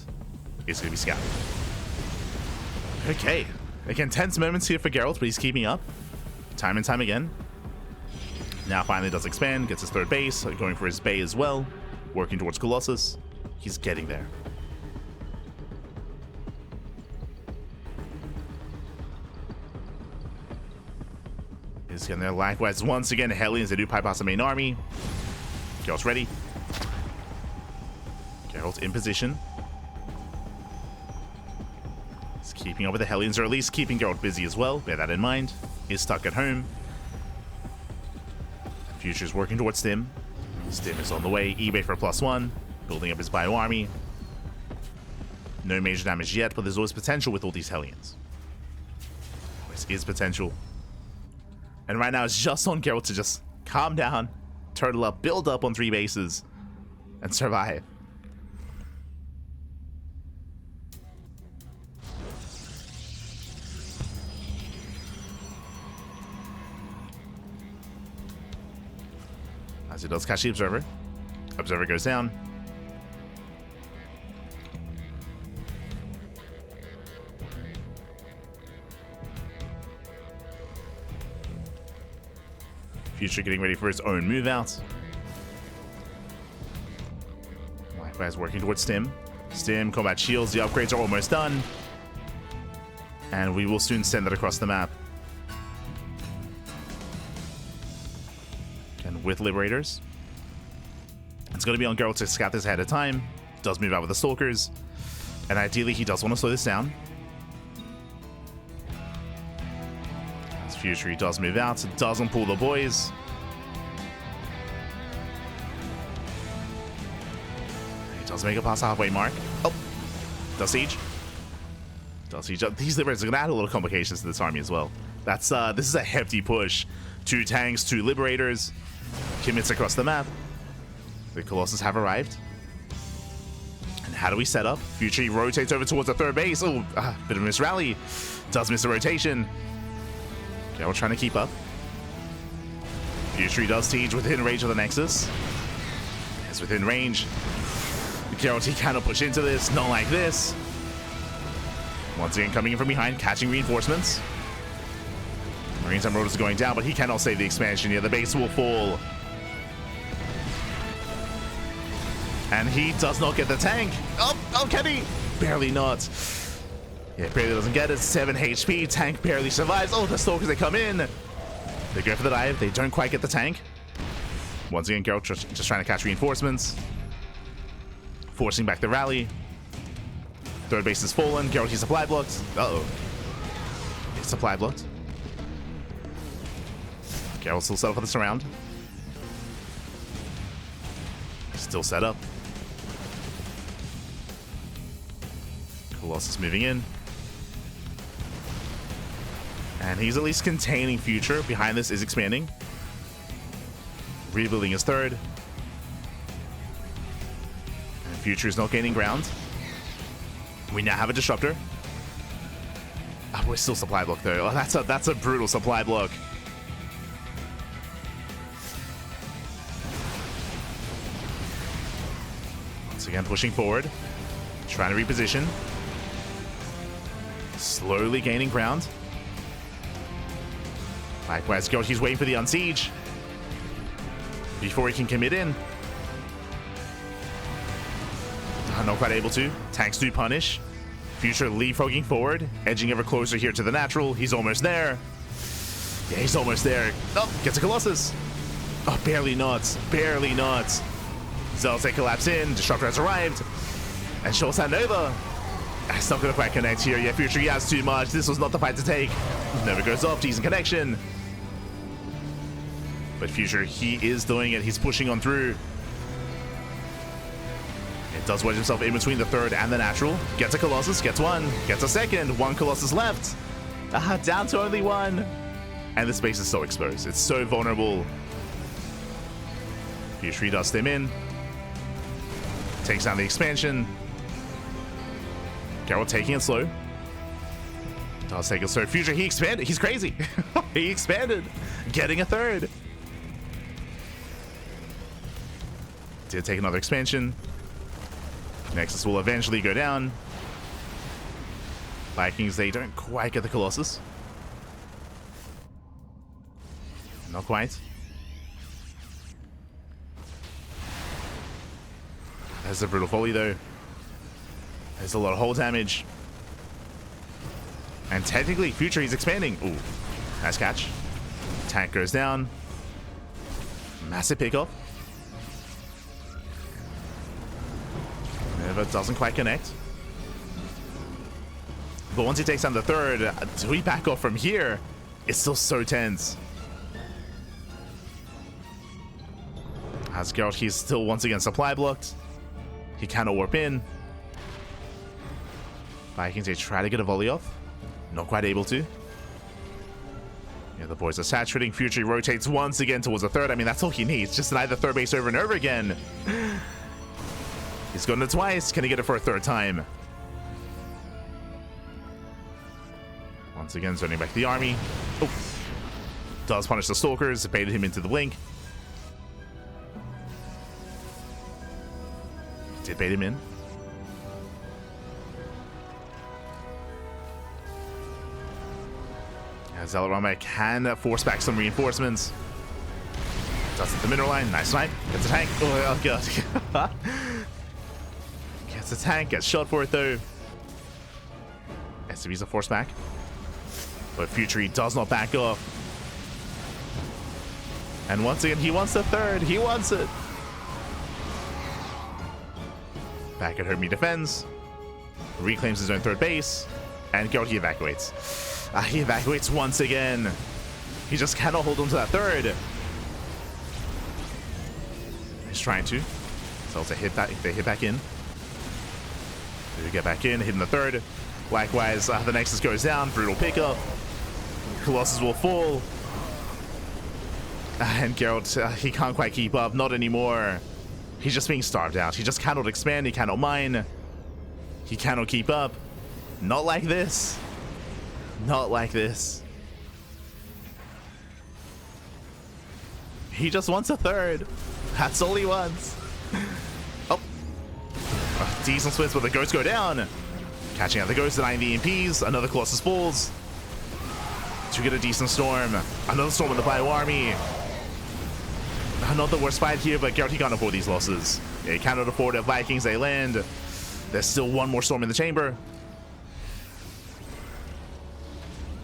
He's going to be scouted. Okay. Again, tense moments here for Gerald, but he's keeping up. Time and time again. Now finally does expand, gets his third base, going for his bay as well. Working towards Colossus. He's getting there. He's getting there. Likewise, once again, Hellions, they do pipe past the main army. Gerald's ready. Gerald's in position. He's keeping up with the Hellions, or at least keeping Gerald busy as well. Bear that in mind. He's stuck at home. Future's working towards Stim. Stim is on the way. eBay for +1. Building up his bio army. No major damage yet, but there's always potential with all these Hellions. Always is potential. And right now it's just on Gerald to just calm down, turtle up, build up on 3 bases, and survive. As he does catch the Observer. Observer goes down. Future getting ready for his own move out. Likewise working towards Stim. Stim, combat shields, the upgrades are almost done. And we will soon send that across the map. And with Liberators, it's going to be on Gerald to scout this ahead of time. Does move out with the Stalkers. And ideally, he does want to slow this down. As Future, he does move out. Doesn't pull the boys. He does make it past the halfway mark. Oh, does siege. Does siege. These Liberators are going to add a little complications to this army as well. That's this is a hefty push. 2 tanks, 2 Liberators. Commits across the map. The Colossus have arrived. And how do we set up? Future, he rotates over towards the third base. Oh, bit of a miss rally. Does miss a rotation. Okay, we're trying to keep up. Future, he does siege within range of the Nexus. It's within range. Gerald, he cannot push into this. Not like this. Once again, coming in from behind, catching reinforcements. Marines and Marauders are going down, but he cannot save the expansion. Yeah, the base will fall. And he does not get the tank. Oh, can he? Barely not. Yeah, barely doesn't get it. 7 HP. Tank barely survives. Oh, the Stalkers, they come in. They go for the dive. They don't quite get the tank. Once again, Gerald just trying to catch reinforcements. Forcing back the rally. Third base is fallen. Gerald, he's supply blocked. Uh-oh. It's supply blocked. Gerald still set up for the surround. Still set up. Colossus moving in. And he's at least containing Future. Behind this is expanding. Rebuilding his third. And Future is not gaining ground. We now have a disruptor. Oh, we're still supply block though. Oh, that's a brutal supply block. Once again, pushing forward. Trying to reposition. Slowly gaining ground. Likewise, Gerald, he's waiting for the unsiege before he can commit in. Not quite able to. Tanks do punish. Future leapfrogging forward, edging ever closer here to the natural. He's almost there. Yeah, he's almost there. Oh, gets a Colossus. Oh, barely not. Barely not. Zealots, they collapse in. Disruptor has arrived. And Shoals hand over. It's not going to quite connect here. Yeah, Future, he has too much. This was not the fight to take. Never goes off. Decent connection. But Future, he is doing it. He's pushing on through. It does wedge himself in between the third and the natural. Gets a Colossus, gets one, gets a second. 1 Colossus left. Down to only 1. And the space is so exposed. It's so vulnerable. Future, he does stem in. Takes down the expansion. Gerald taking it slow. Does take it slow. Future, he expanded. He's crazy. He expanded. Getting a third. Did take another expansion. Nexus will eventually go down. Vikings, they don't quite get the Colossus. Not quite. There's a brutal volley though. There's a lot of hull damage. And technically, Future, he's expanding. Ooh, nice catch. Tank goes down. Massive pickup. But doesn't quite connect. But once he takes down the third, do we back off from here? It's still so tense. As Gerald, he's still once again supply blocked. He cannot warp in. Vikings, they try to get a volley off. Not quite able to. Yeah, the boys are saturating. Future rotates once again towards the third. I mean, that's all he needs. Just deny the third base over and over again. He's gotten it twice. Can he get it for a third time? Once again, zoning back the army. Oh. Does punish the Stalkers. Baited him into the blink. Did bait him in. Yeah, Zealot Rama can force back some reinforcements. Does hit the mineral line. Nice snipe. Gets a tank. Oh, God. Gets a tank. Gets shot for it, though. SCV's a force back. But Future, he does not back off. And once again, he wants the third. He wants it. Back at home, he defends. Reclaims his own third base. And Gerald, he evacuates. He evacuates once again. He just cannot hold on to that third. He's trying to. So they hit back in. They get back in, hitting the third. Likewise, the Nexus goes down. Brutal pickup. Colossus will fall. And Gerald, he can't quite keep up. Not anymore. He's just being starved out. He just cannot expand. He cannot mine. He cannot keep up. Not like this. Not like this. He just wants a third. That's all he wants. Oh. Decent splits, but the ghosts go down. Catching out the ghosts, denying the EMPs. Another Colossus falls. To get a decent storm. Another storm in the Bio Army. Not the worst fight here, but Gerald, he can't afford these losses. Yeah, he cannot afford it. Vikings, they land. There's still one more storm in the chamber.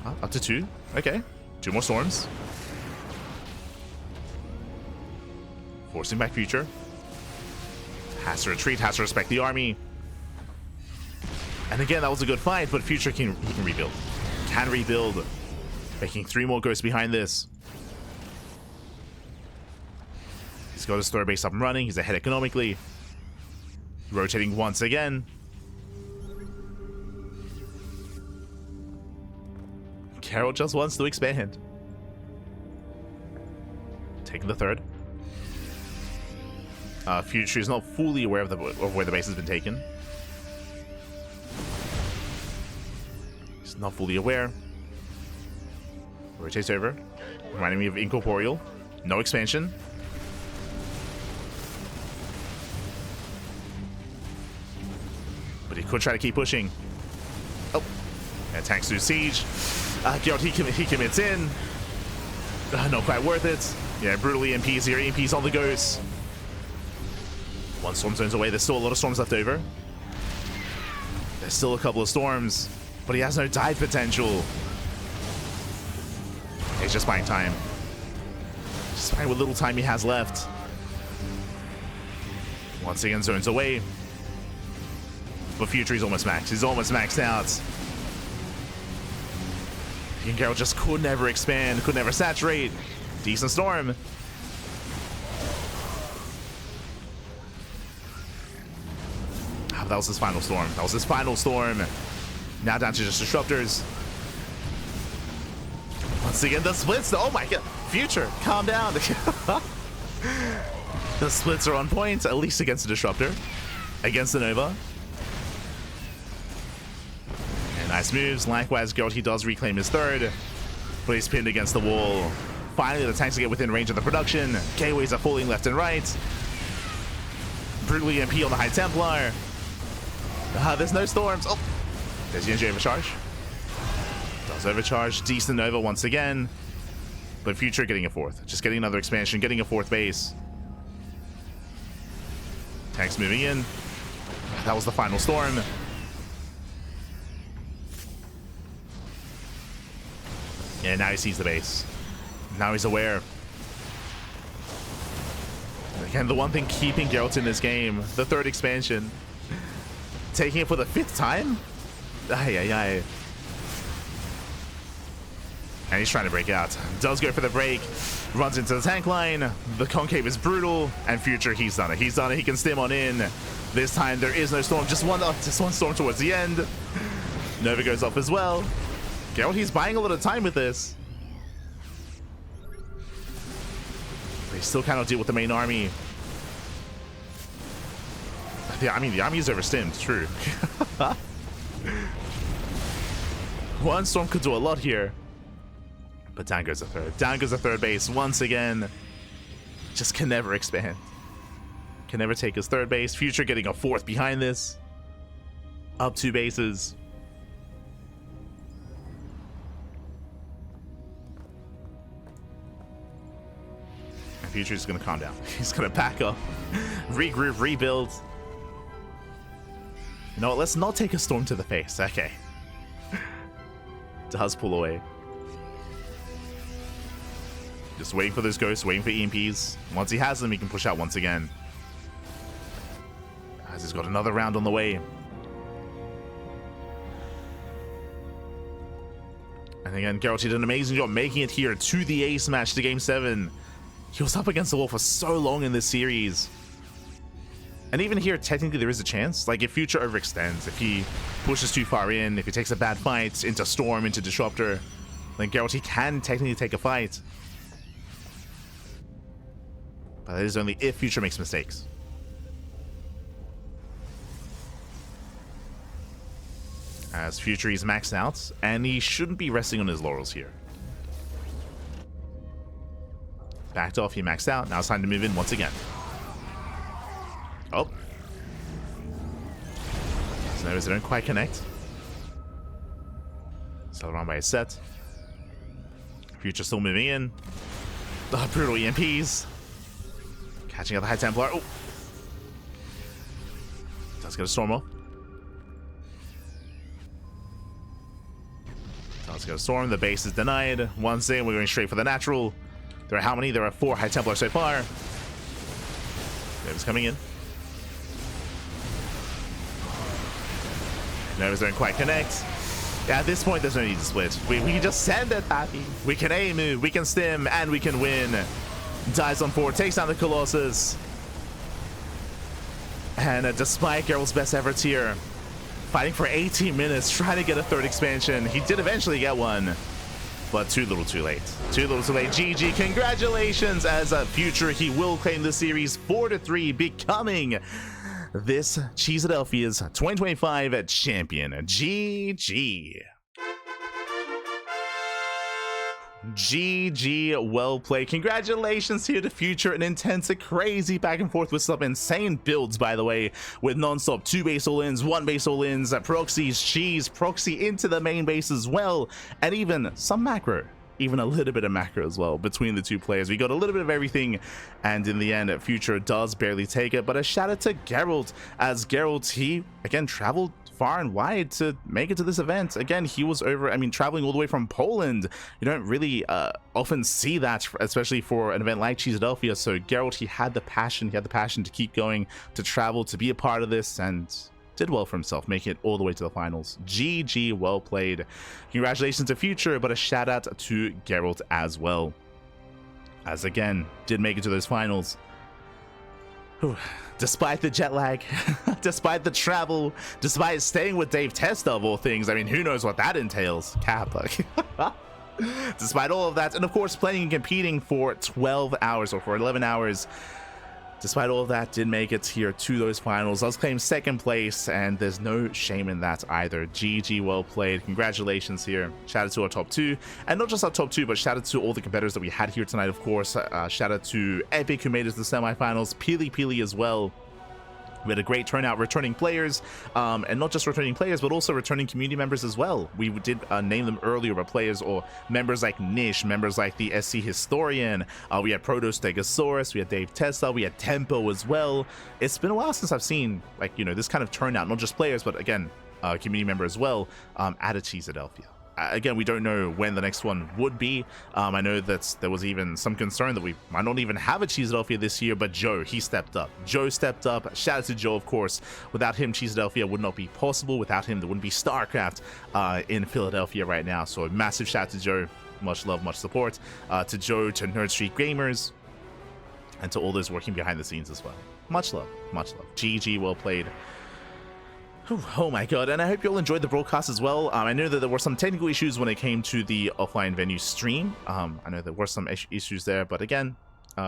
Up to 2. Okay. 2 more storms. Forcing back Future. Has to retreat, has to respect the army. And again, that was a good fight, but Future he can rebuild. Can rebuild. Making 3 more ghosts behind this. He's got his third base up and running. He's ahead economically. Rotating once again. Gerald just wants to expand. Taking the third. Future is not fully aware of where the base has been taken. He's not fully aware. Rotates over. Reminding me of Incorporeal. No expansion. But he could try to keep pushing. Oh. And tanks through siege. Gerald, he commits in. Not quite worth it. Yeah, brutal EMPs here. EMPs on the ghosts. 1 storm zone's away. There's still a lot of storms left over. There's still a couple of storms. But he has no dive potential. He's just buying time. Just buying what little time he has left. Once again, zones away. But Future, he's almost maxed. He's almost maxed out. And Gerald just could never expand, could never saturate. Decent storm. That was his final storm. That was his final storm. Now down to just disruptors. Once again, the splits. Oh my god. Future, calm down. The splits are on point, at least against the disruptor. Against the Nova. And nice moves. Likewise, Gerald, he does reclaim his third. But he's pinned against the wall. Finally, the tanks get within range of the production. Gateways are falling left and right. Brutal EMP on the High Templar. There's no storms. Oh, there's the energy overcharge. Does overcharge. Decent Nova once again. But Future getting a 4th. Just getting another expansion, getting a 4th base. Tanks moving in. That was the final storm. And now he sees the base. Now he's aware. Again, the one thing keeping Gerald in this game, the 3rd expansion. Taking it for the 5th time? Ay, ay, ay. And he's trying to break out. Does go for the break. Runs into the tank line. The concave is brutal. And Future, he's done it. He's done it. He can stim on in. This time, there is no storm. Just one storm towards the end. Nova goes off as well. Gerald, he's buying a lot of time with this. But he still cannot deal with the main army. Yeah, I mean, the army is overstimmed, true. One storm could do a lot here. But down goes the third. Down goes the third base once again. Just can never expand. Can never take his third base. Future getting a 4th behind this. Up 2 bases. And Future's gonna calm down. He's gonna back up. Regroup, rebuild. No, let's not take a storm to the face. Okay. Does pull away. Just waiting for those ghosts, waiting for EMPs. Once he has them, he can push out once again. As he's got another round on the way. And again, Gerald did an amazing job making it here to the ace match, to Game 7. He was up against the wall for so long in this series. And even here, technically, there is a chance. Like, if Future overextends, if he pushes too far in, if he takes a bad fight into Storm, into Disruptor, then Gerald, he can technically take a fight. But that is only if Future makes mistakes. As Future, he's maxed out, and he shouldn't be resting on his laurels here. Backed off, he maxed out. Now it's time to move in once again. Oh. So notice they don't quite connect. Still around by a set. Future still moving in. Oh, brutal EMPs. Catching up the High Templar. Oh. Does get a Storm off. Does get a Storm. The base is denied. Once in, we're going straight for the natural. There are how many? There are 4 High Templar so far. Nova's coming in. Nova's don't quite connect. Yeah, at this point, there's no need to split. We can just send it, Pappy. We can aim, we can stim, and we can win. Dies on 4, takes down the Colossus. And despite Gerald's best efforts here, fighting for 18 minutes, trying to get a 3rd expansion, he did eventually get one. But too little too late. Too little too late. GG, congratulations. As a Future, he will claim the series 4-3, becoming this Cheeseadelphia's 2025 champion. GG. GG, well played. Congratulations here to Future. An intense, crazy back and forth with some insane builds, by the way, with non-stop 2 base all-ins, 1 base all-ins, proxies, cheese, proxy into the main base as well, and even some macro. Even a little bit of macro as well between the 2 players. We got a little bit of everything, and in the end, Future does barely take it. But a shout out to Gerald, as Gerald, he again traveled far and wide to make it to this event. Again, he was traveling all the way from Poland. You don't really often see that, especially for an event like Cheeseadelphia. So Gerald, he had the passion to keep going, to travel, to be a part of this, and did well for himself, making it all the way to the finals. GG, well played. Congratulations to Future, but a shout out to Gerald as well, as again did make it to those finals. Whew. Despite the jet lag, despite the travel, despite staying with Dave Testa of all things. I mean, who knows what that entails? Kappa. Despite all of that, and of course playing and competing for 12 hours or for 11 hours, despite all of that, did make it here to those finals. Let's claim 2nd place, and there's no shame in that either. GG, well played. Congratulations here. Shout out to our top 2, and not just our top 2, but shout out to all the competitors that we had here tonight, of course. Shout out to Epic, who made it to the semifinals, Peely as well. We had a great turnout, returning players, and not just returning players, but also returning community members as well. We did name them earlier, but players or members like Nish, members like the SC Historian, we had Protostegosaurus, we had Dave Testa, we had Tempo as well. It's been a while since I've seen, like, you know, this kind of turnout, not just players, but again, community member as well, at a Cheeseadelphia. Again, we don't know when the next one would be. I know that there was even some concern that we might not even have a Cheeseadelphia this year, but Joe, he stepped up. Joe stepped up. Shout out to Joe, of course. Without him, Cheeseadelphia would not be possible. Without him, there wouldn't be StarCraft in Philadelphia right now. So a massive shout out to Joe. Much love, much support. To Joe, to Nerd Street Gamers, and to all those working behind the scenes as well. Much love, much love. GG, well played. Oh my god, and I hope you all enjoyed the broadcast as well. I know that there were some technical issues when it came to the offline venue stream. I know there were some issues there, but again,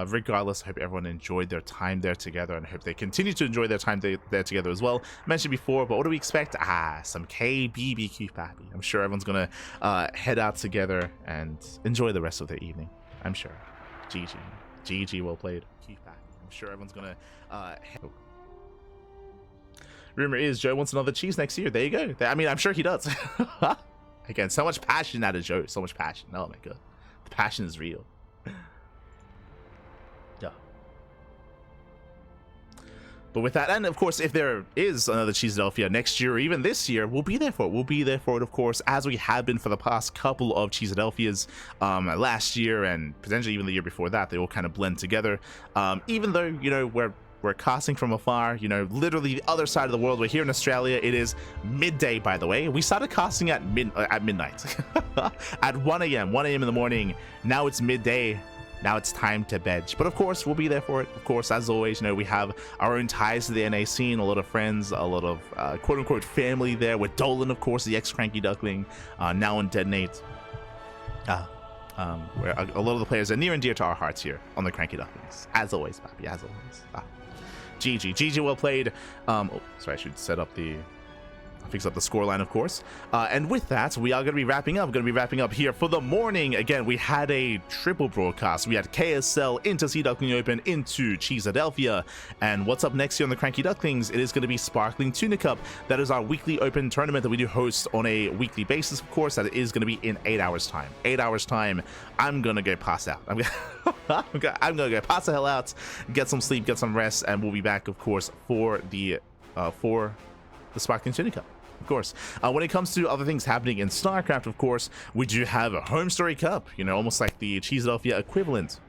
regardless, I hope everyone enjoyed their time there together, and I hope they continue to enjoy their time there together as well. I mentioned before, but what do we expect? Some KBBQ Pappy. I'm sure everyone's gonna head out together and enjoy the rest of their evening. I'm sure. GG, well played. I'm sure everyone's gonna Rumor is Joe wants another cheese next year. There you go. I mean, I'm sure he does. Again, so much passion out of Joe. So much passion. Oh my god. The passion is real. Yeah. But with that, and of course, if there is another Cheeseadelphia next year or even this year, we'll be there for it. We'll be there for it, of course, as we have been for the past couple of Cheeseadelphias last year and potentially even the year before that. They all kind of blend together. Even though, you know, we're casting from afar, you know, literally the other side of the world. We're here in Australia. It is midday, by the way. We started casting at midnight, at 1 a.m. in the morning. Now it's midday. Now it's time to bed. But of course, we'll be there for it. Of course, as always, you know, we have our own ties to the NA scene, a lot of friends, a lot of quote-unquote family there, with Dolan, of course, the ex-Cranky Duckling, now on Detonate. Where a lot of the players are near and dear to our hearts here on the Cranky Ducklings. As always, Pappy, as always. GG, well played. Oh, sorry, I should set up the... fix up the scoreline, of course. And with that, we are going to be wrapping up. Here for the morning. Again, we had a triple broadcast. We had KSL into Sea Duckling Open into Cheeseadelphia. And what's up next here on the Cranky Ducklings? It is going to be Sparkling Tuna Cup. That is our weekly open tournament that we do host on a weekly basis, of course. That is going to be in 8 hours time. 8 hours time. I'm going to go pass out. I'm going to go pass the hell out, get some sleep, get some rest, and we'll be back, of course, for the Sparkling Tuna Cup. Of course. When it comes to other things happening in StarCraft, of course, we do have a Home Story Cup, you know, almost like the Cheeseadelphia equivalent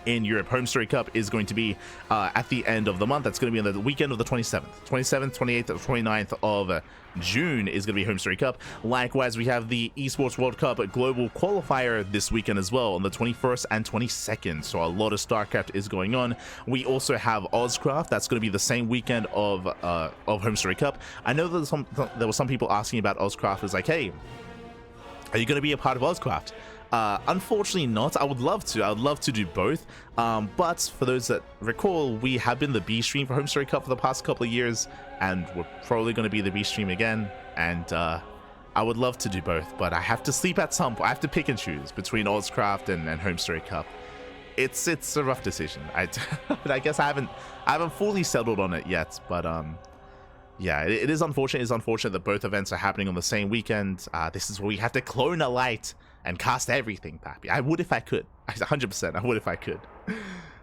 in Europe. Home Story Cup is going to be at the end of the month. That's going to be on the weekend of the 27th, 28th, or 29th of June is going to be Home Story Cup. Likewise, we have the Esports World Cup Global Qualifier this weekend as well on the 21st and 22nd. So a lot of StarCraft is going on. We also have OzCraft. That's going to be the same weekend of Home Story Cup. I know that there were some people asking about OzCraft. It's like, hey, are you going to be a part of OzCraft? Unfortunately not. I would love to do both, but for those that recall, we have been the B stream for Home Story Cup for the past couple of years, and we're probably going to be the B stream again, and I would love to do both, but I have to sleep at some point. I have to pick and choose between OzCraft and Home Story Cup. It's a rough decision. I guess I haven't fully settled on it yet, but yeah, it is unfortunate. It's unfortunate that both events are happening on the same weekend. This is where we have to clone a light and cast everything, Pappy. I would if I could. 100%, I would if I could.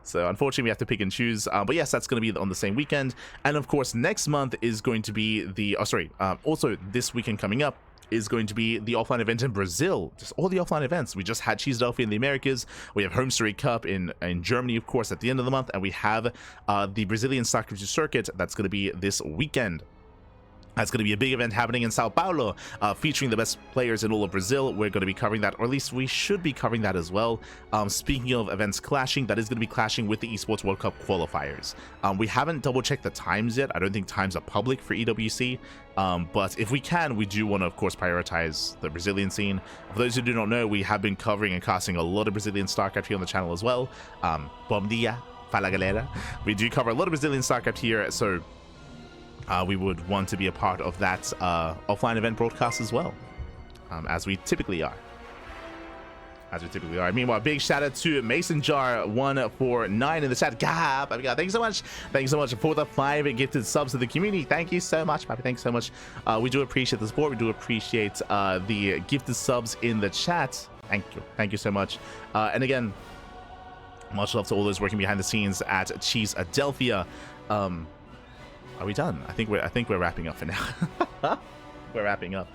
So unfortunately, we have to pick and choose. But yes, that's going to be on the same weekend. And of course, next month is going to be the... also, this weekend coming up is going to be the offline event in Brazil. Just all the offline events. We just had Cheeseadelphia in the Americas. We have Home Story Cup in Germany, of course, at the end of the month. And we have the Brazilian StarCraft circuit that's going to be this weekend. That's going to be a big event happening in Sao Paulo, featuring the best players in all of Brazil. We're going to be covering that, or at least we should be covering that as well. Speaking of events clashing, that is going to be clashing with the Esports World Cup qualifiers. We haven't double-checked the times yet. I don't think times are public for EWC, but if we can, we do want to, of course, prioritize the Brazilian scene. For those who do not know, we have been covering and casting a lot of Brazilian StarCraft here on the channel as well. Bom dia, fala galera. We do cover a lot of Brazilian StarCraft here, so... we would want to be a part of that offline event broadcast as well, as we typically are. Meanwhile, big shout out to Mason Jar 149 in the chat. God, thank you so much. Thank you so much for the 5 gifted subs to the community. Thank you so much, Pappy. Thank you so much. We do appreciate the support. We do appreciate the gifted subs in the chat. Thank you so much. And again, much love to all those working behind the scenes at Cheeseadelphia. Are we done? I think we're wrapping up for now. We're wrapping up.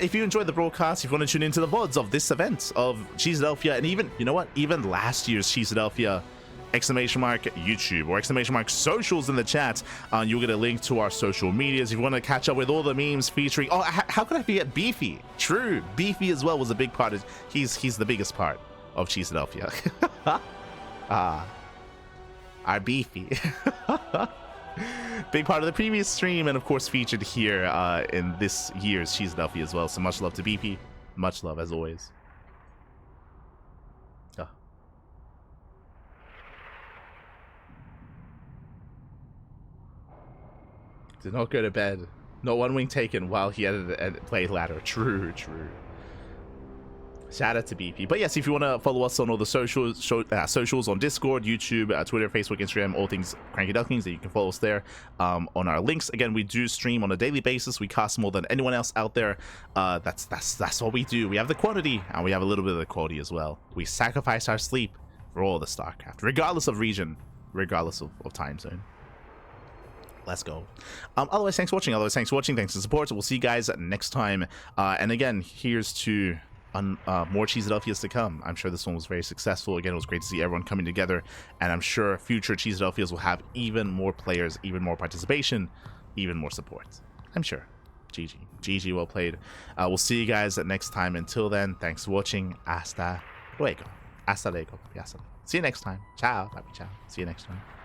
If you enjoyed the broadcast, if you want to tune into the VODs of this event of Cheeseadelphia, and even, you know what, even last year's Cheeseadelphia, !YouTube or ! socials in the chat, you'll get a link to our social medias. If you want to catch up with all the memes featuring, oh, how could I forget Beefy? True, Beefy as well was a big part of, he's the biggest part of Cheeseadelphia. Our Beefy. Big part of the previous stream, and of course featured here in this year's Cheeseadelphia as well. So much love to BP. Much love as always. Did not go to bed. Not one wing taken while he had played ladder. True. Shout out to BP. But yes, if you want to follow us on all the socials on Discord, YouTube, Twitter, Facebook, Instagram, all things Cranky Ducklings, that you can follow us there on our links. Again, we do stream on a daily basis. We cast more than anyone else out there. That's what we do. We have the quantity and we have a little bit of the quality as well. We sacrifice our sleep for all the StarCraft, regardless of region, regardless of time zone. Let's go. Otherwise, thanks for watching. Thanks for the support. So we'll see you guys next time. And again, here's to more Cheeseadelphias to come. I'm sure this one was very successful. Again, it was great to see everyone coming together, and I'm sure future Cheeseadelphias will have even more players, even more participation, even more support. I'm sure. GG, well played. We'll see you guys next time. Until then, thanks for watching. Hasta luego. See you next time. Ciao. Ciao. See you next time.